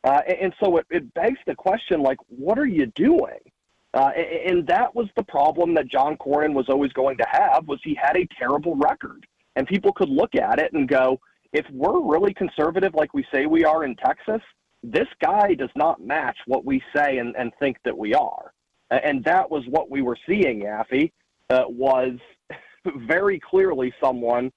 And so it begs the question, like, what are you doing? And that was the problem that John Cornyn was always going to have, was he had a terrible record. And people could look at it and go, if we're really conservative like we say we are in Texas, this guy does not match what we say and think that we are. And that was what we were seeing, Yaffee, was very clearly someone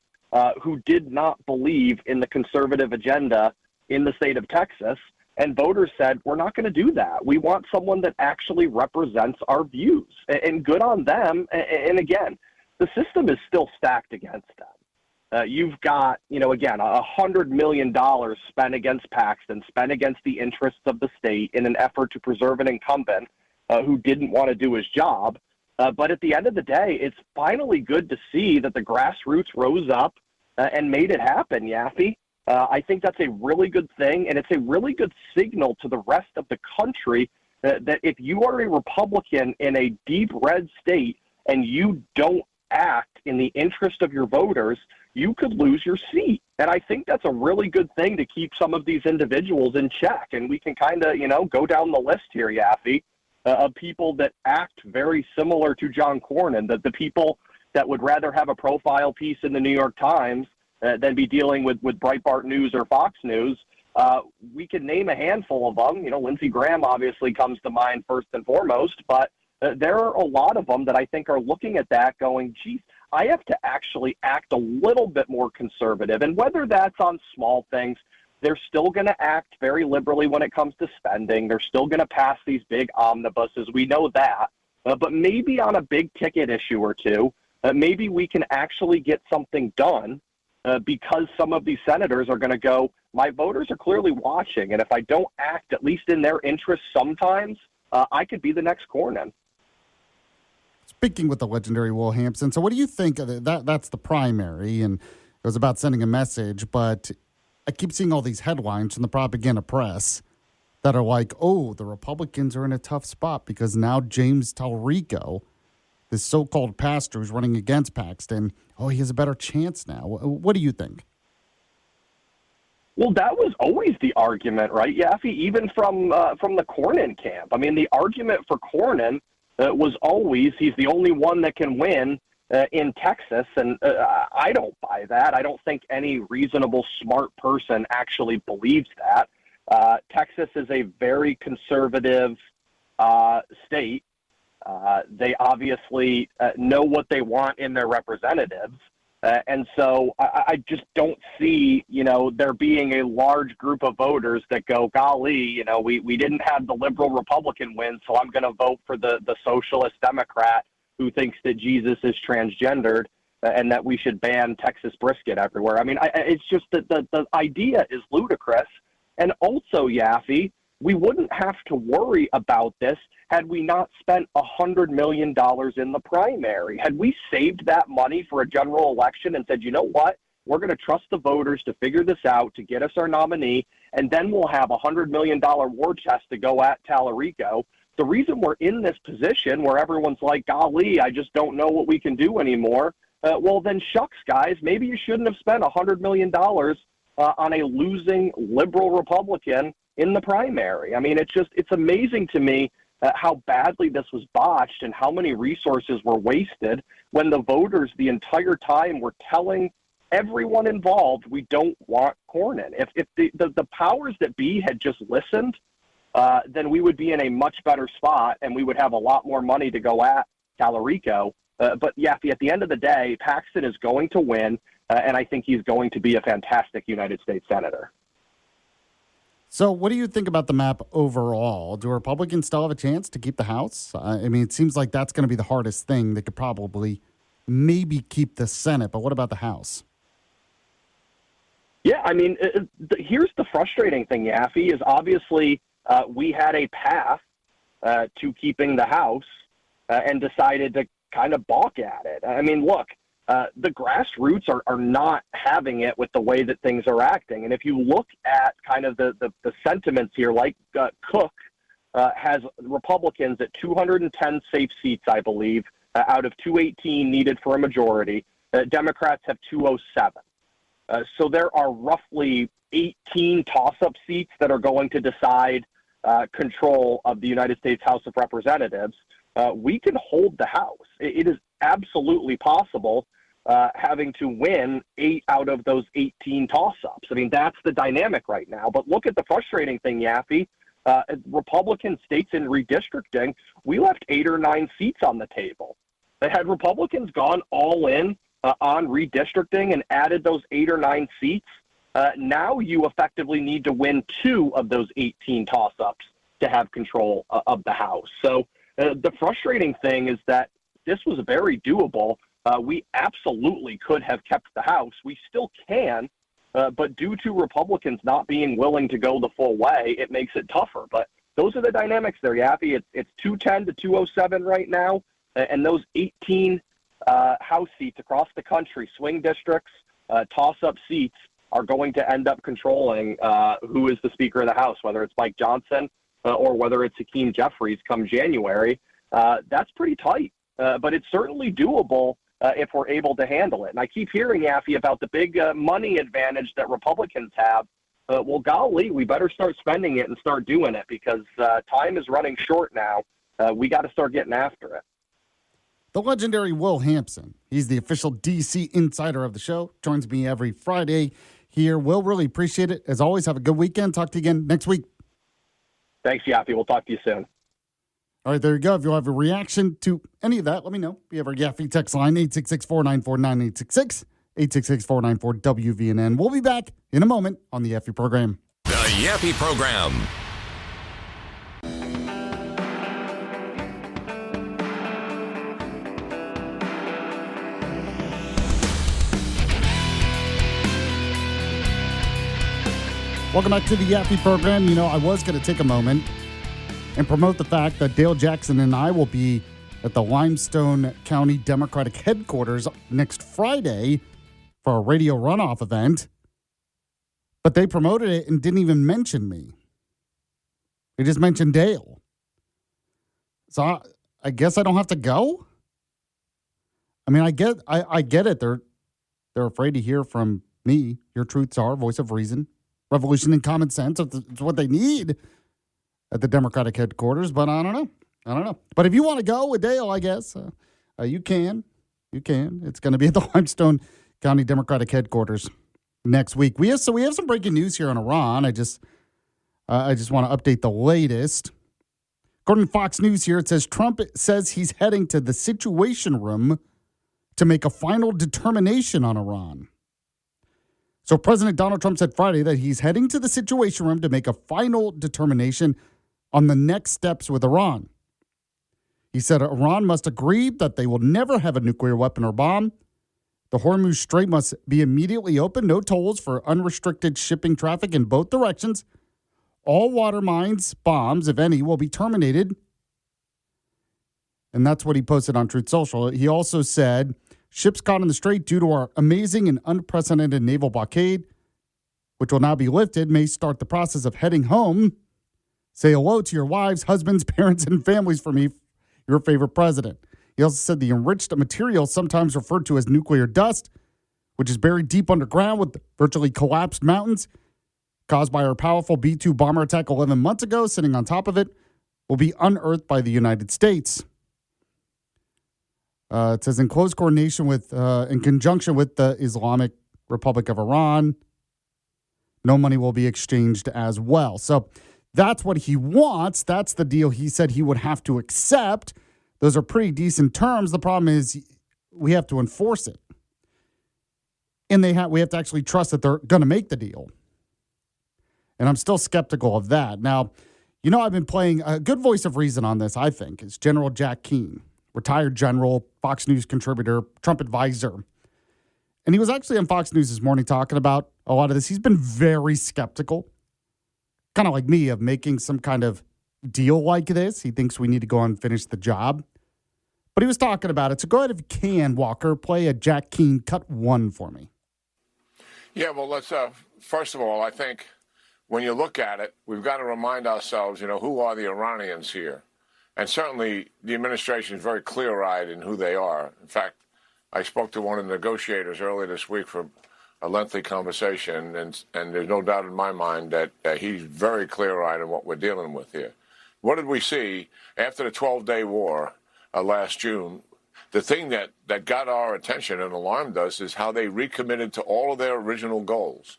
who did not believe in the conservative agenda in the state of Texas. And voters said, we're not going to do that. We want someone that actually represents our views. And good on them. And again, the system is still stacked against them. You've got, again, $100 million spent against Paxton, spent against the interests of the state in an effort to preserve an incumbent who didn't want to do his job. But at the end of the day, it's finally good to see that the grassroots rose up and made it happen, Yaffee. I think that's a really good thing, and it's a really good signal to the rest of the country that if you are a Republican in a deep red state and you don't act in the interest of your voters, you could lose your seat. And I think that's a really good thing to keep some of these individuals in check. And we can kind of, go down the list here, Yaffee, of people that act very similar to John Cornyn, that the people that would rather have a profile piece in the New York Times than be dealing with Breitbart News or Fox News. We can name a handful of them. Lindsey Graham obviously comes to mind first and foremost, but there are a lot of them that I think are looking at that going, geez, I have to actually act a little bit more conservative. And whether that's on small things, they're still going to act very liberally when it comes to spending. They're still going to pass these big omnibuses. We know that. But maybe on a big ticket issue or two, maybe we can actually get something done because some of these senators are going to go, my voters are clearly watching. And if I don't act, at least in their interest sometimes, I could be the next Cornyn. Speaking with the legendary Will Hampson, so what do you think of that? That's the primary, and it was about sending a message, but I keep seeing all these headlines from the propaganda press that are like, oh, the Republicans are in a tough spot because now James Talrico, this so-called pastor who's running against Paxton, he has a better chance now. What do you think? Well, that was always the argument, right, Yaffee, even from the Cornyn camp. I mean, the argument for Cornyn was always he's the only one that can win in Texas, and I don't buy that. I don't think any reasonable, smart person actually believes that. Texas is a very conservative state. They obviously know what they want in their representatives. And so I just don't see, there being a large group of voters that go, golly, we didn't have the liberal Republican win, so I'm going to vote for the socialist Democrat who thinks that Jesus is transgendered and that we should ban Texas brisket everywhere. I mean, it's just that the idea is ludicrous. And also, Yaffee, we wouldn't have to worry about this had we not spent $100 million in the primary. Had we saved that money for a general election and said, you know what, we're going to trust the voters to figure this out, to get us our nominee, and then we'll have a $100 million war chest to go at Talarico. The reason we're in this position where everyone's like, golly, I just don't know what we can do anymore, well, then shucks, guys, maybe you shouldn't have spent $100 million on a losing liberal Republican in the primary. I mean, it's amazing to me how badly this was botched and how many resources were wasted when the voters the entire time were telling everyone involved we don't want Cornyn. If the powers that be had just listened, then we would be in a much better spot and we would have a lot more money to go at Talarico. But Yaffee, at the end of the day, Paxton is going to win, and I think he's going to be a fantastic United States Senator. So what do you think about the map overall? Do Republicans still have a chance to keep the House? I mean, it seems like that's going to be the hardest thing. They could probably maybe keep the Senate, but what about the House? Yeah, I mean, here's the frustrating thing, Yaffee, is obviously we had a path to keeping the House and decided to kind of balk at it. I mean, look, the grassroots are not having it with the way that things are acting. And if you look at kind of the sentiments here, like Cook has Republicans at 210 safe seats, I believe, out of 218 needed for a majority. Democrats have 207. So there are roughly 18 toss-up seats that are going to decide control of the United States House of Representatives. We can hold the House. It is absolutely possible having to win 8 out of those 18 toss-ups. I mean, that's the dynamic right now. But look at the frustrating thing, Yaffee. Republican states in redistricting, we left 8 or 9 seats on the table. Had Republicans gone all in on redistricting and added those 8 or 9 seats, now you effectively need to win 2 of those 18 toss-ups to have control of the House. So the frustrating thing is that this was very doable. We absolutely could have kept the House. We still can, but due to Republicans not being willing to go the full way, it makes it tougher. But those are the dynamics there, Yaffee. It's 210 to 207 right now, and those 18 House seats across the country, swing districts, toss-up seats, are going to end up controlling who is the Speaker of the House, whether it's Mike Johnson or whether it's Hakeem Jeffries come January. That's pretty tight, but it's certainly doable if we're able to handle it. And I keep hearing, Yaffee, about the big money advantage that Republicans have. Well, golly, we better start spending it and start doing it because time is running short now. We got to start getting after it. The legendary Will Hampson. He's the official DC insider of the show. Joins me every Friday here. Will, really appreciate it. As always, have a good weekend. Talk to you again next week. Thanks, Yaffee. We'll talk to you soon. All right, there you go. If you'll have a reaction to any of that, let me know. We have our Yaffee text line, 866-494-9866, 866-494-WVNN. We'll be back in a moment on the Yaffee program. The Yaffee program. Welcome back to the Yaffee program. You know, I was going to take a moment and promote the fact that Dale Jackson and I will be at the Limestone County Democratic headquarters next Friday for a radio runoff event. But they promoted it and didn't even mention me. They just mentioned Dale. So I guess I don't have to go? I mean, I get it. They're afraid to hear from me, your truth czar, voice of reason. Revolution and common sense. It's what they need at the Democratic headquarters, but I don't know. But if you want to go with Dale, I guess you can. It's going to be at the Limestone County Democratic headquarters next week. We have some breaking news here on Iran. I just want to update the latest. According to Fox News here, it says Trump says he's heading to the Situation Room to make a final determination on Iran. So President Donald Trump said Friday that he's heading to the Situation Room to make a final determination on the next steps with Iran. He said Iran must agree that they will never have a nuclear weapon or bomb. The Hormuz Strait must be immediately open, no tolls for unrestricted shipping traffic in both directions. All water mines, bombs, if any, will be terminated. And that's what he posted on Truth Social. He also said, ships caught in the strait due to our amazing and unprecedented naval blockade, which will now be lifted, may start the process of heading home. Say hello to your wives, husbands, parents, and families for me, your favorite president. He also said the enriched material, sometimes referred to as nuclear dust, which is buried deep underground with virtually collapsed mountains, caused by our powerful B-2 bomber attack 11 months ago, sitting on top of it, will be unearthed by the United States. It says in close coordination with, in conjunction with the Islamic Republic of Iran, no money will be exchanged as well. So that's what he wants. That's the deal he said he would have to accept. Those are pretty decent terms. The problem is we have to enforce it. And we have to actually trust that they're going to make the deal. And I'm still skeptical of that. Now, I've been playing a good voice of reason on this, I think, is General Jack Keane, retired general, Fox News contributor, Trump advisor. And he was actually on Fox News this morning talking about a lot of this. He's been very skeptical, kind of like me, of making some kind of deal like this. He thinks we need to go and finish the job. But he was talking about it. So go ahead, if you can, Walker, play a Jack Keane cut 1 for me. Yeah, well, let's, first of all, I think when you look at it, we've got to remind ourselves, who are the Iranians here? And certainly the administration is very clear-eyed in who they are. In fact, I spoke to one of the negotiators earlier this week for a lengthy conversation, and there's no doubt in my mind that he's very clear-eyed in what we're dealing with here. What did we see after the 12-day war last June? The thing that got our attention and alarmed us is how they recommitted to all of their original goals.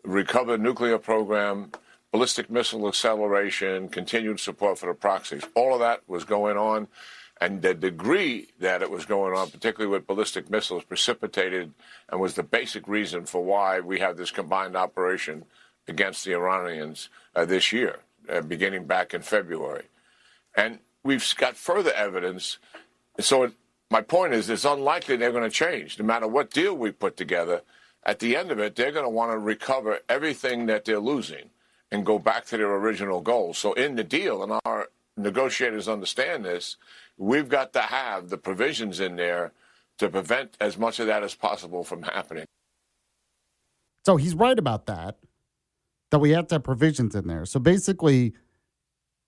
Recover the nuclear program, ballistic missile acceleration, continued support for the proxies. All of that was going on. And the degree that it was going on, particularly with ballistic missiles, precipitated and was the basic reason for why we have this combined operation against the Iranians this year, beginning back in February. And we've got further evidence. So my point is, it's unlikely they're going to change. No matter what deal we put together, at the end of it, they're going to want to recover everything that they're losing and go back to their original goals. So in the deal, and our negotiators understand this, we've got to have the provisions in there to prevent as much of that as possible from happening. So he's right about that we have to have provisions in there. So basically,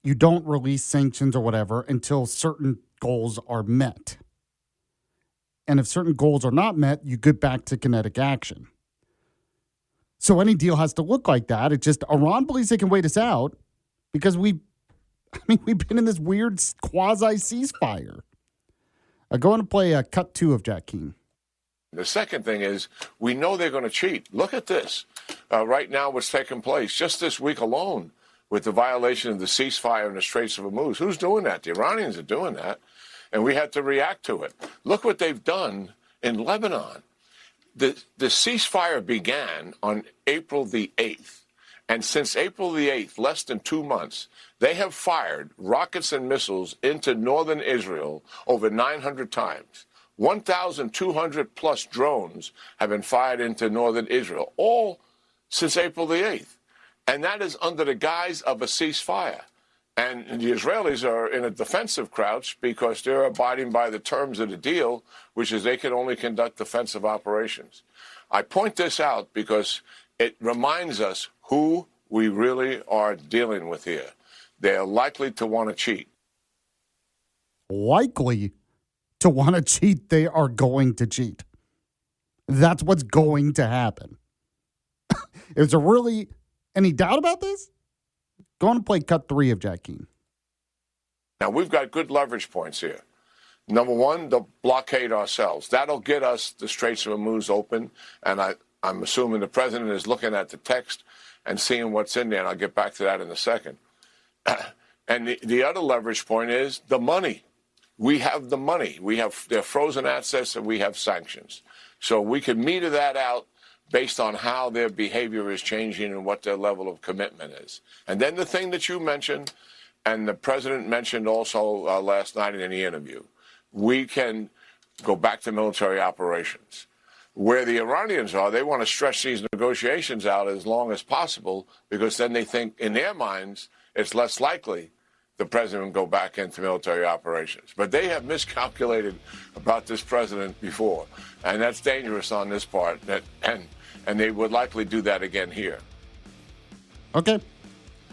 you don't release sanctions or whatever until certain goals are met. And if certain goals are not met, you get back to kinetic action. So any deal has to look like that. It's just Iran believes they can wait us out because we've been in this weird quasi-ceasefire. Going to play cut 2 of Jack Keane. The second thing is we know they're going to cheat. Look at this. Right now what's taking place just this week alone with the violation of the ceasefire in the Straits of Hormuz. Who's doing that? The Iranians are doing that. And we had to react to it. Look what they've done in Lebanon. The ceasefire began on April the 8th. And since April the 8th, less than 2 months, they have fired rockets and missiles into northern Israel over 900 times. 1,200 plus drones have been fired into northern Israel, all since April the 8th. And that is under the guise of a ceasefire. And the Israelis are in a defensive crouch because they're abiding by the terms of the deal, which is they can only conduct defensive operations. I point this out because it reminds us who we really are dealing with here. They're likely to want to cheat. Likely to want to cheat, they are going to cheat. That's what's going to happen. Is there really any doubt about this? Going to play cut 3 of Jack Keane. Now, we've got good leverage points here. Number one, the blockade ourselves. That'll get us the Straits of Hormuz open, and I'm assuming the president is looking at the text and seeing what's in there, and I'll get back to that in a second. And the other leverage point is the money. We have the money. We have their frozen assets, and we have sanctions. So we can meter that out based on how their behavior is changing and what their level of commitment is. And then the thing that you mentioned, and the president mentioned also last night in the interview, we can go back to military operations. Where the Iranians are, they want to stretch these negotiations out as long as possible because then they think, in their minds, it's less likely the president will go back into military operations. But they have miscalculated about this president before, and that's dangerous on this part, and they would likely do that again here. Okay,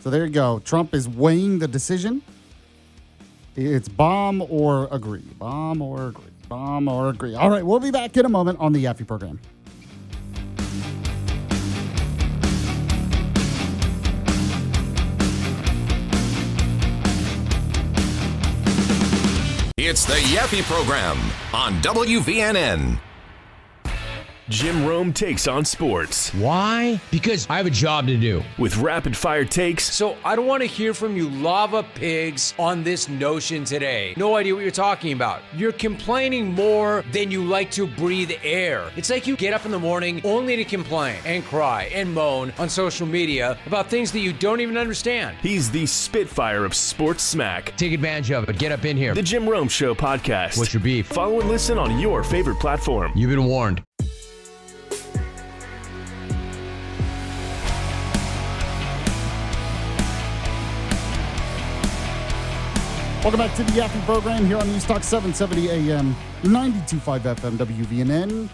so there you go. Trump is weighing the decision. It's bomb or agree. Bomb or agree. Bomb or agree. All right, we'll be back in a moment on the Yaffee program. It's the Yaffee Program on WVNN. Jim Rome takes on sports. Why? Because I have a job to do. With rapid-fire takes. So I don't want to hear from you lava pigs on this notion today. No idea what you're talking about. You're complaining more than you like to breathe air. It's like you get up in the morning only to complain and cry and moan on social media about things that you don't even understand. He's the Spitfire of sports smack. Take advantage of it. Get up in here. The Jim Rome Show podcast. What's your beef? Follow and listen on your favorite platform. You've been warned. Welcome back to the Yaffee Program here on News Talk 770 AM, 92.5 FM, WVNN.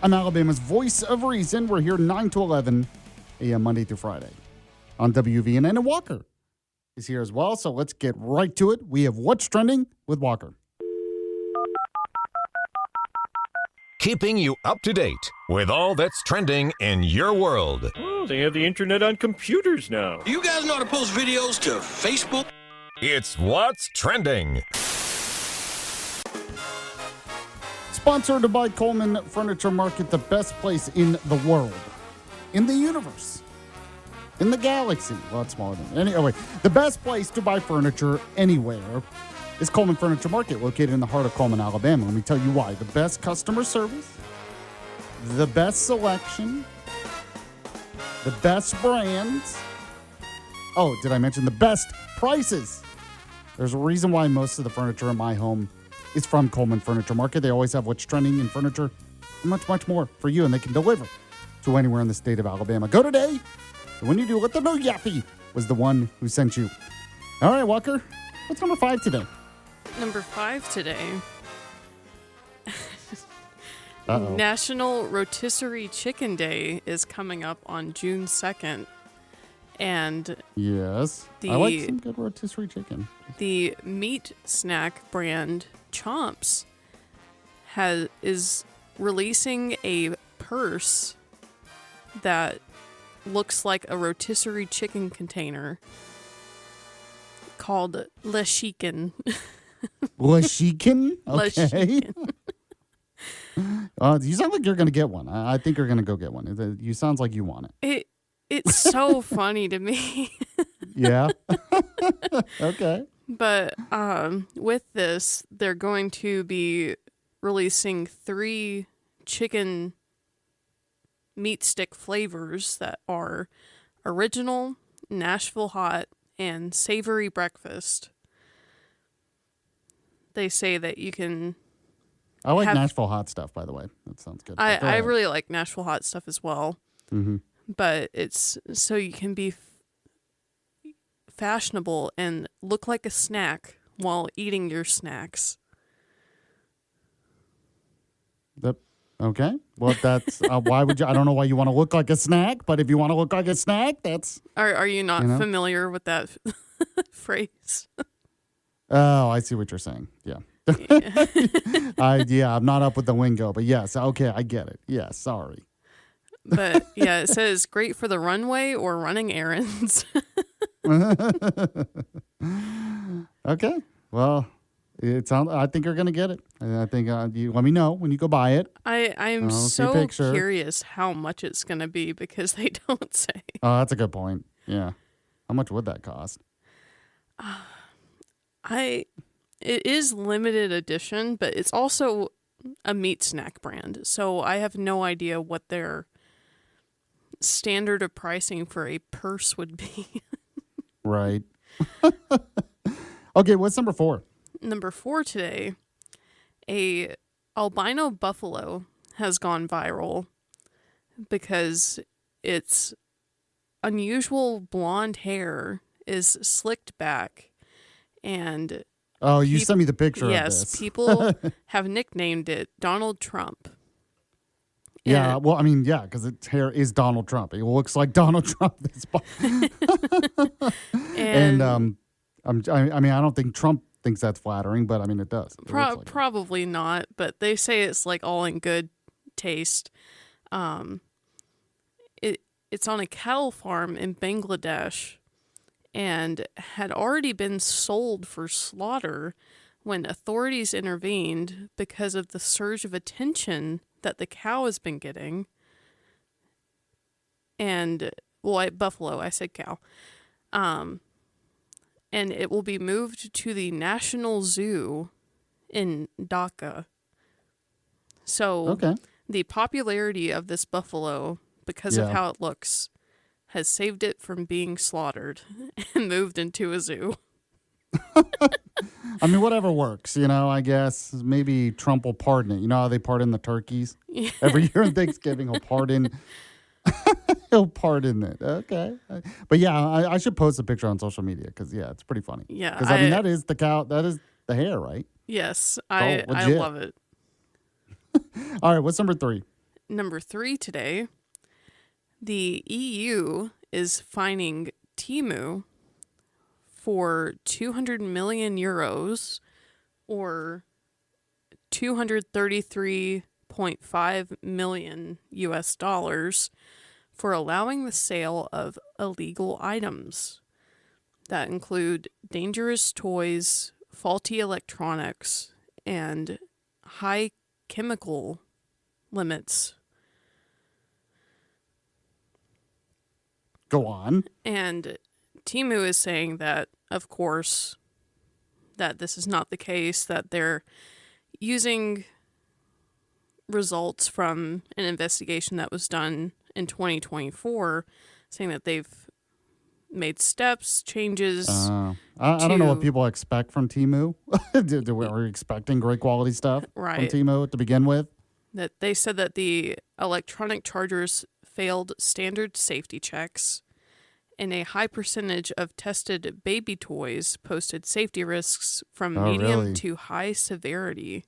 I'm Alabama's voice of reason. We're here 9 to 11 AM, Monday through Friday on WVNN. And Walker is here as well, so let's get right to it. We have What's Trending with Walker. Keeping you up to date with all that's trending in your world. Oh, they have the internet on computers now. You guys know how to post videos to Facebook? It's What's Trending. Sponsored by Coleman Furniture Market, the best place in the world, in the universe, in the galaxy. Well, it's smaller than anyway. The best place to buy furniture anywhere is Coleman Furniture Market, located in the heart of Coleman, Alabama. Let me tell you why. The best customer service, the best selection, the best brands. Oh, did I mention the best prices? There's a reason why most of the furniture in my home is from Coleman Furniture Market. They always have what's trending in furniture and much, much more for you, and they can deliver to anywhere in the state of Alabama. Go today, and when you do, let them know Yaffee was the one who sent you. All right, Walker, what's number 5 today? Number 5 today. Uh-oh. National Rotisserie Chicken Day is coming up on June 2nd. And yes, I like some good rotisserie chicken. The meat snack brand Chomps is releasing a purse that looks like a rotisserie chicken container called Le Chicken. Le Chicken? Le Okay. Chicken. You sound like you're going to get one. I think you're going to go get one. You sounds like you want it. It's so funny to me. Yeah. Okay. But with this, they're going to be releasing 3 chicken meat stick flavors that are original, Nashville hot, and savory breakfast. They say that you can... I like Nashville hot stuff, by the way. That sounds good. I really like Nashville hot stuff as well. Mm-hmm. But it's so you can be fashionable and look like a snack while eating your snacks. Okay. Well, that's why would you? I don't know why you want to look like a snack, but if you want to look like a snack, that's. Are you not familiar with that phrase? Oh, I see what you're saying. Yeah. I'm not up with the lingo, but yes. Okay, I get it. Yeah, sorry. But yeah, it says great for the runway or running errands. Okay. Well, I think you're gonna get it. I think you let me know when you go buy it. I'm so curious how much it's gonna be because they don't say. Oh, that's a good point. Yeah. How much would that cost? It is limited edition, but it's also a meat snack brand. So I have no idea what their standard of pricing for a purse would be. Right. Okay, what's number 4? Number 4 today, a albino buffalo has gone viral because its unusual blonde hair is slicked back and oh, you sent me the picture of this. Yes, people have nicknamed it Donald Trump. Yeah, well, I mean, yeah, because its hair is Donald Trump. It looks like Donald Trump. And I mean, I don't think Trump thinks that's flattering, but I mean, it does. Probably not, but they say it's like all in good taste. It's on a cattle farm in Bangladesh and had already been sold for slaughter when authorities intervened because of the surge of attention that the cow has been getting. And, well, buffalo, I said cow. And it will be moved to the National Zoo in Dhaka. So the popularity of this buffalo, because of how it looks, has saved it from being slaughtered and moved into a zoo. I mean, whatever works, I guess. Maybe Trump will pardon it. You know how they pardon the turkeys? Yeah. Every year on Thanksgiving, he'll pardon it. Okay. But yeah, I should post a picture on social media because, it's pretty funny. Yeah. Because, I mean, that is the cow, that is the hair, right? Yes, I love it. All right, what's number 3? Number 3 today, the EU is fining Temu for 200 million euros or $233.5 million US dollars for allowing the sale of illegal items that include dangerous toys, faulty electronics, and high chemical limits. Go on. And Temu is saying that, of course, that this is not the case, that they're using results from an investigation that was done in 2024, saying that they've made steps, changes. I don't know what people expect from Temu. Are we expecting great quality stuff from Temu to begin with? That they said that the electronic chargers failed standard safety checks, and a high percentage of tested baby toys posted safety risks from medium to high severity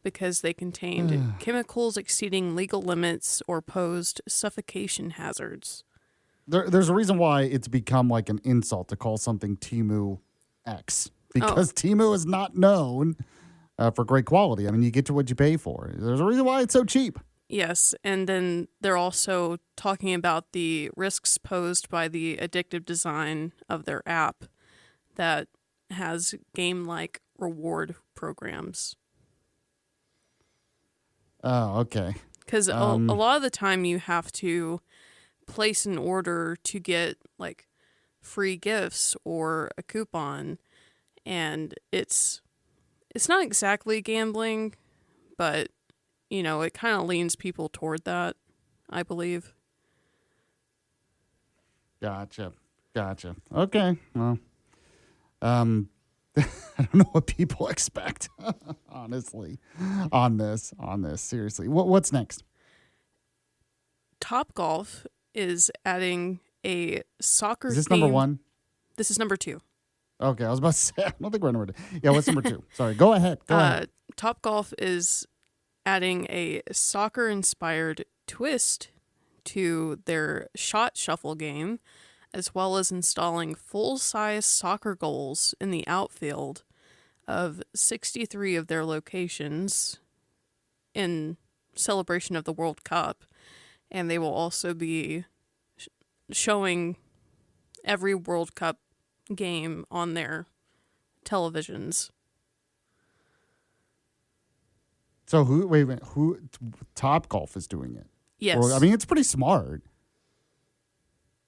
because they contained chemicals exceeding legal limits or posed suffocation hazards. There's a reason why it's become like an insult to call something Temu X, because Temu is not known for great quality. I mean, you get to what you pay for. There's a reason why it's so cheap. Yes, and then they're also talking about the risks posed by the addictive design of their app that has game-like reward programs. Oh, okay. Because a lot of the time you have to place an order to get like free gifts or a coupon, and it's not exactly gambling, but it kind of leans people toward that, I believe. Gotcha. Okay. Well, I don't know what people expect, honestly, on this. Seriously. What's next? Topgolf is adding a soccer Is this number 1? This is number 2. Okay, I was about to say, I don't think we're number 2. Yeah, what's number 2? Sorry, go ahead. Topgolf is adding a soccer-inspired twist to their shot shuffle game, as well as installing full-size soccer goals in the outfield of 63 of their locations in celebration of the World Cup. And they will also be showing every World Cup game on their televisions. So who Topgolf is doing it? Yes. Or, I mean, it's pretty smart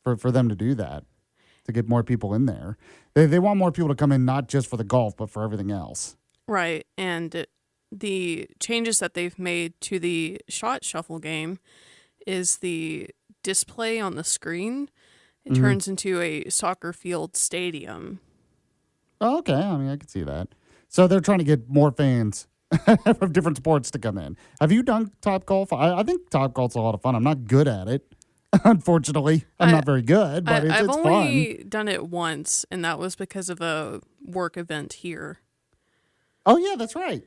for them to do that, to get more people in there. They want more people to come in, not just for the golf, but for everything else. Right. And the changes that they've made to the shot shuffle game is the display on the screen. It turns into a soccer field stadium. Oh, okay. I mean, I can see that. So they're trying to get more fans of different sports to come in. Have you done Topgolf? I think Topgolf's a lot of fun. I'm not good at it. Unfortunately, I'm not very good, but it's I've fun. only done it once, and that was because of a work event here. Oh yeah, that's right.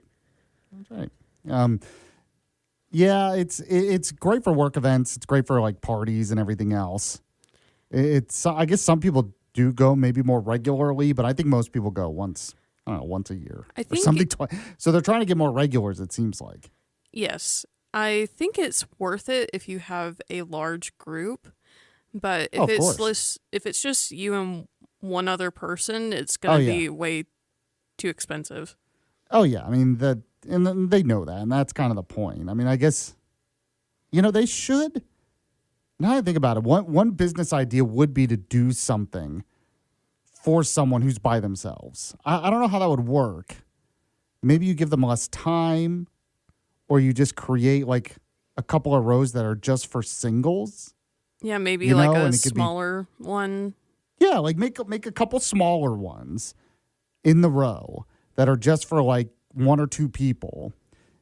Yeah, it's great for work events. It's great for like parties and everything else. I guess some people do go maybe more regularly, but I think most people go once a year. I think so they're trying to get more regulars, it seems like. Yes. I think it's worth it if you have a large group, but if it's just you and one other person, it's going to be way too expensive. Oh, yeah. I mean, and they know that, and that's kind of the point. I mean, I guess, they should. Now I think about it, one business idea would be to do something for someone who's by themselves. I don't know how that would work. Maybe you give them less time, or you just create like a couple of rows that are just for singles. Yeah, maybe like a smaller one. Yeah, like make a couple smaller ones in the row that are just for like one or two people,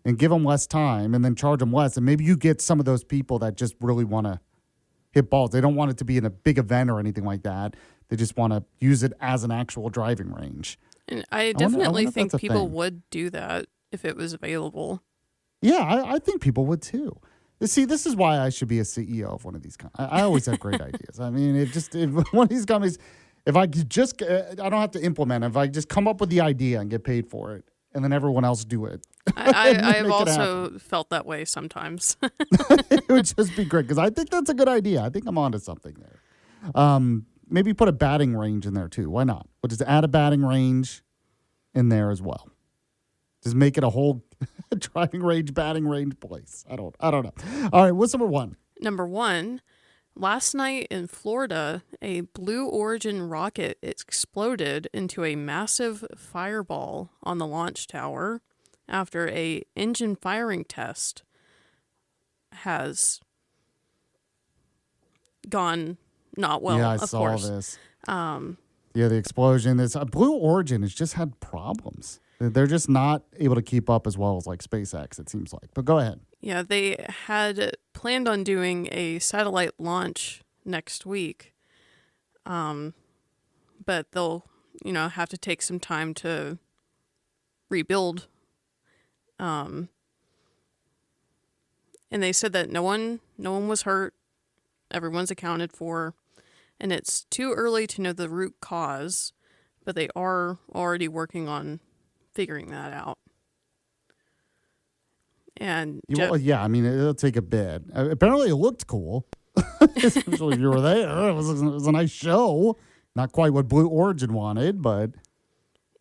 and give them less time, and then charge them less. And maybe you get some of those people that just really want to hit balls. They don't want it to be in a big event or anything like that. They just want to use it as an actual driving range. And I definitely think people would do that if it was available. Yeah, I think people would too. See, this is why I should be a CEO of one of these companies. I always have great ideas. I mean, if one of these companies, if I could just, I don't have to implement it. If I just come up with the idea and get paid for it, and then everyone else do it. I've also felt that way sometimes. It would just be great, because I think that's a good idea. I think I'm onto something there. Maybe put a batting range in there too. Why not? We'll just add a batting range in there as well. Just make it a whole driving range, batting range place. I don't know. All right, what's number one? Number one, last night in Florida, a Blue Origin rocket exploded into a massive fireball on the launch tower after a engine firing test has gone not well. Yeah, I of saw course. this. Yeah, the explosion. Blue Origin has just had problems. They're just not able to keep up as well as like SpaceX, it seems like. But go ahead. Yeah, they had planned on doing a satellite launch next week. But they'll, have to take some time to rebuild. And they said that no one was hurt. Everyone's accounted for. And it's too early to know the root cause, but they are already working on figuring that out. And yeah, I mean, it'll take a bit. Apparently, it looked cool. Especially if you were there. It was a nice show. Not quite what Blue Origin wanted, but...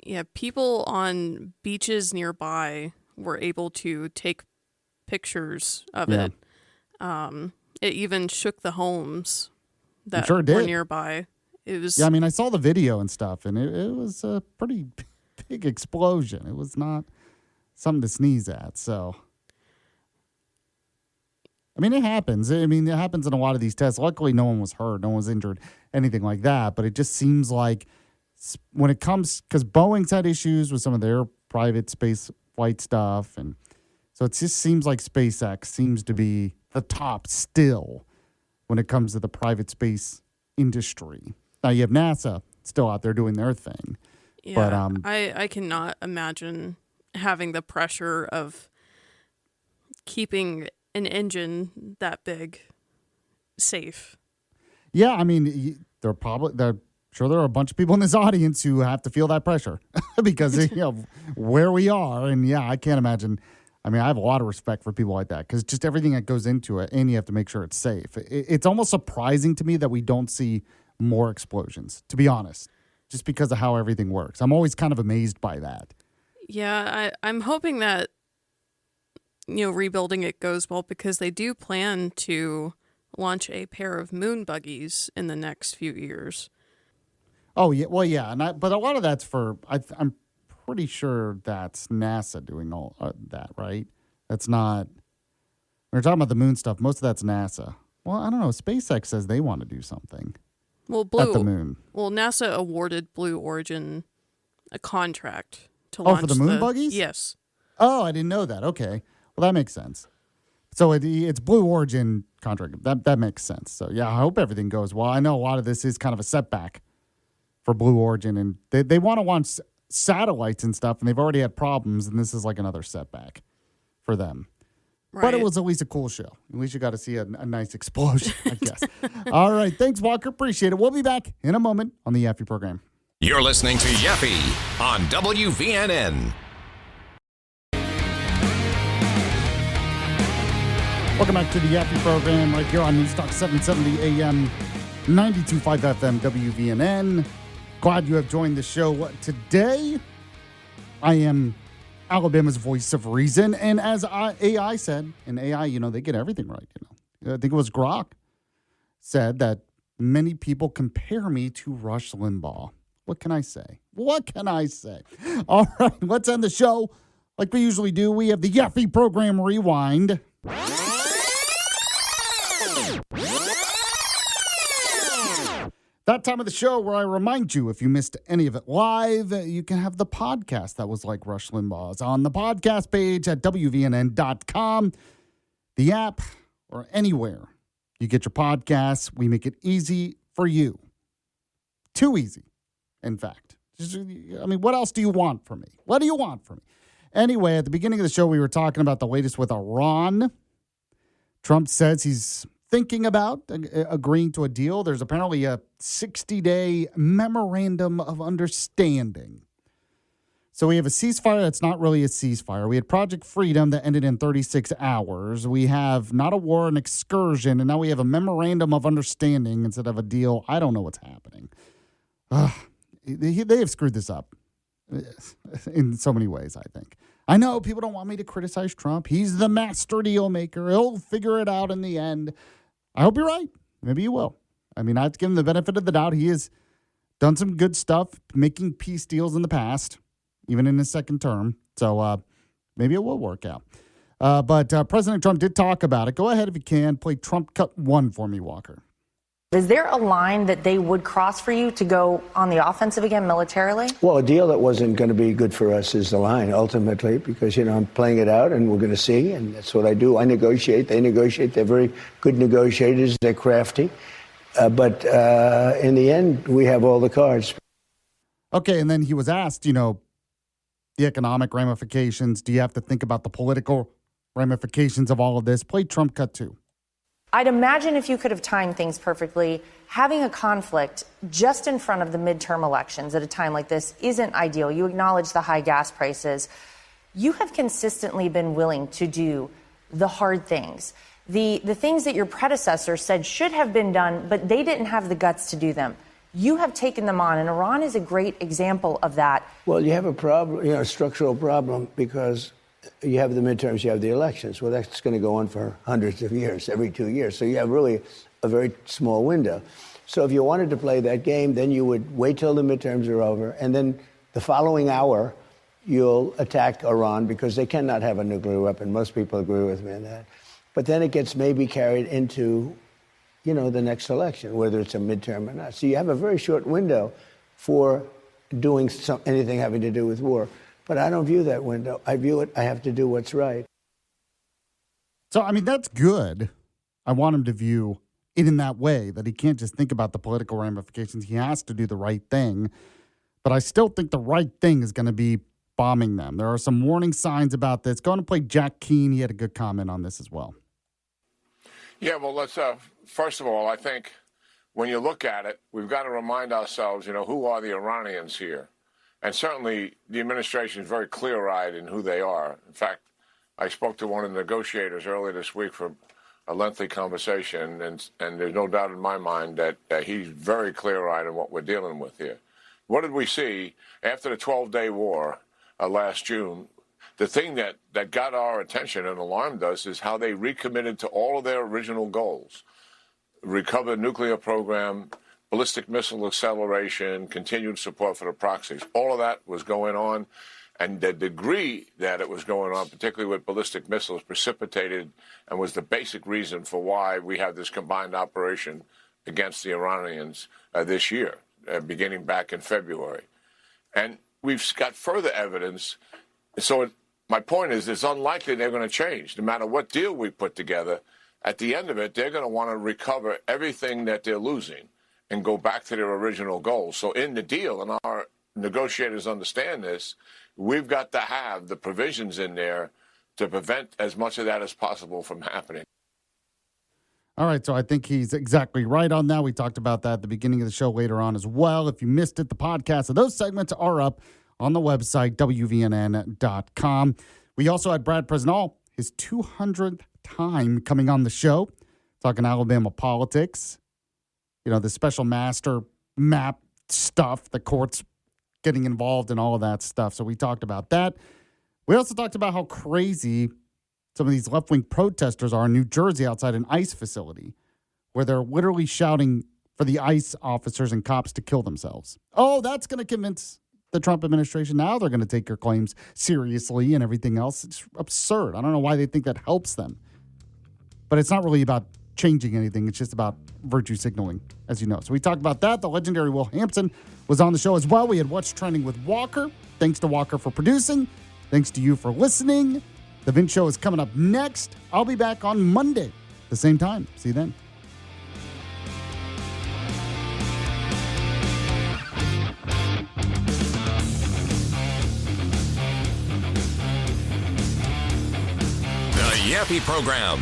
Yeah, people on beaches nearby were able to take pictures of it. It even shook the homes that were nearby. It was... Yeah, I mean, I saw the video and stuff, and it was a pretty big explosion. It was not something to sneeze at, so... I mean, it happens. I mean, it happens in a lot of these tests. Luckily, no one was hurt. No one was injured, anything like that. But it just seems like when it comes... Because Boeing's had issues with some of their private space flight stuff. And so it just seems like SpaceX seems to be the top still when it comes to the private space industry. Now, you have NASA still out there doing their thing. Yeah, but, I cannot imagine having the pressure of keeping an engine that big safe. Yeah, I mean, they're sure there are a bunch of people in this audience who have to feel that pressure because where we are. And yeah, I can't imagine. I mean, I have a lot of respect for people like that because just everything that goes into it, and you have to make sure it's safe. It's almost surprising to me that we don't see more explosions, to be honest, just because of how everything works. I'm always kind of amazed by that. Yeah, I'm hoping that rebuilding it goes well because they do plan to launch a pair of moon buggies in the next few years. Oh, yeah. Well, yeah. But a lot of that's I'm pretty sure that's NASA doing all that, right? That's not, when we're talking about the moon stuff, most of that's NASA. Well, I don't know. SpaceX says they want to do something at the moon. Well, NASA awarded Blue Origin a contract to launch for the moon buggies? Yes. Oh, I didn't know that. Okay. Well, that makes sense. So it's Blue Origin contract. That makes sense. So, yeah, I hope everything goes well. I know a lot of this is kind of a setback for Blue Origin, and they want to launch satellites and stuff, and they've already had problems, and this is like another setback for them. Right. But it was at least a cool show. At least you got to see a nice explosion, I guess. All right. Thanks, Walker. Appreciate it. We'll be back in a moment on the Yaffee program. You're listening to Yaffee on WVNN. Welcome back to the Yaffee program right here on Newstalk 770 AM, 92.5 FM, WVNN. Glad you have joined the show. Today, I am Alabama's voice of reason. And as AI said, and AI, they get everything right. I think it was Grok said that many people compare me to Rush Limbaugh. What can I say? All right, let's end the show like we usually do. We have the Yaffee program rewind. That time of the show where I remind you, if you missed any of it live, you can have the podcast that was like Rush Limbaugh's on the podcast page at WVNN.com, the app, or anywhere you get your podcasts. We make it easy for you. Too easy, in fact. What else do you want from me? What do you want from me? Anyway, at the beginning of the show, we were talking about the latest with Iran. Trump says he's thinking about agreeing to a deal. There's apparently a 60-day memorandum of understanding. So we have a ceasefire that's not really a ceasefire. We had Project Freedom that ended in 36 hours. We have not a war, an excursion, and now we have a memorandum of understanding instead of a deal. I don't know what's happening. They have screwed this up in so many ways, I think. I know people don't want me to criticize Trump. He's the master deal maker. He'll figure it out in the end. I hope you're right. Maybe you will. I have to give him the benefit of the doubt. He has done some good stuff, making peace deals in the past, even in his second term. So maybe it will work out. But President Trump did talk about it. Go ahead if you can. Play Trump Cut 1 for me, Walker. Is there a line that they would cross for you to go on the offensive again militarily? Well, a deal that wasn't going to be good for us is the line, ultimately, because, I'm playing it out and we're going to see, and that's what I do. I negotiate. They negotiate. They're very good negotiators. They're crafty. But in the end, we have all the cards. Okay, and then he was asked, the economic ramifications. Do you have to think about the political ramifications of all of this? Play Trump Cut 2. I'd imagine if you could have timed things perfectly, having a conflict just in front of the midterm elections at a time like this isn't ideal. You acknowledge the high gas prices. You have consistently been willing to do the hard things, the things that your predecessor said should have been done, but they didn't have the guts to do them. You have taken them on, and Iran is a great example of that. Well, you have a problem, a structural problem, because you have the midterms, you have the elections. Well, that's going to go on for hundreds of years, every 2 years. So you have really a very small window. So if you wanted to play that game, then you would wait till the midterms are over, and then the following hour, you'll attack Iran because they cannot have a nuclear weapon. Most people agree with me on that. But then it gets maybe carried into, the next election, whether it's a midterm or not. So you have a very short window for doing anything having to do with war. But I don't view that window. I view it, I have to do what's right. So, that's good. I want him to view it in that way, that he can't just think about the political ramifications. He has to do the right thing. But I still think the right thing is going to be bombing them. There are some warning signs about this. Go on and play Jack Keane. He had a good comment on this as well. Yeah, well, let's, first of all, I think when you look at it, we've got to remind ourselves, who are the Iranians here? And certainly the administration is very clear-eyed in who they are. In fact, I spoke to one of the negotiators earlier this week for a lengthy conversation, and there's no doubt in my mind that he's very clear-eyed in what we're dealing with here. What did we see after the 12-day war last June? The thing that got our attention and alarmed us is how they recommitted to all of their original goals. Recover the nuclear program, ballistic missile acceleration, continued support for the proxies. All of that was going on, and the degree that it was going on, particularly with ballistic missiles, precipitated and was the basic reason for why we have this combined operation against the Iranians this year, beginning back in February. And we've got further evidence. So my point is, it's unlikely they're going to change. No matter what deal we put together, at the end of it, they're going to want to recover everything that they're losing and go back to their original goals. So in the deal, and our negotiators understand this, we've got to have the provisions in there to prevent as much of that as possible from happening. All right, so I think he's exactly right on that. We talked about that at the beginning of the show later on as well. If you missed it, the podcast of those segments are up on the website, WVNN.com. We also had Brad Presnell, his 200th time coming on the show, talking Alabama politics. The special master map stuff, the courts getting involved in all of that stuff. So we talked about that. We also talked about how crazy some of these left-wing protesters are in New Jersey outside an ICE facility, where they're literally shouting for the ICE officers and cops to kill themselves. Oh, that's going to convince the Trump administration. Now they're going to take your claims seriously and everything else. It's absurd. I don't know why they think that helps them. But it's not really about changing anything. It's just about virtue signaling, as you know. So we talked about that. The legendary Will Hampson was on the show as well. We had What's Trending with Walker. Thanks to Walker for producing. Thanks to you for listening. The Vince Show is coming up next. I'll be back on Monday, the same time. See you then. The Yaffee Program.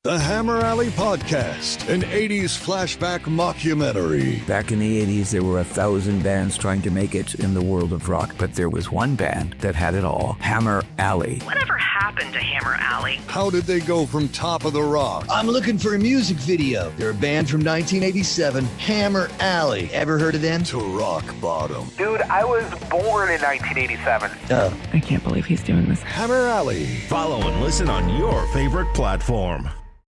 The Hammer Alley Podcast, an 80s flashback mockumentary. Back in the 80s, there were 1,000 bands trying to make it in the world of rock, but there was one band that had it all, Hammer Alley. Whatever happened to Hammer Alley? How did they go from Top of the Rock? I'm looking for a music video. They're a band from 1987, Hammer Alley. Ever heard of them? To rock bottom. Dude, I was born in 1987. Oh, I can't believe he's doing this. Hammer Alley. Follow and listen on your favorite platform.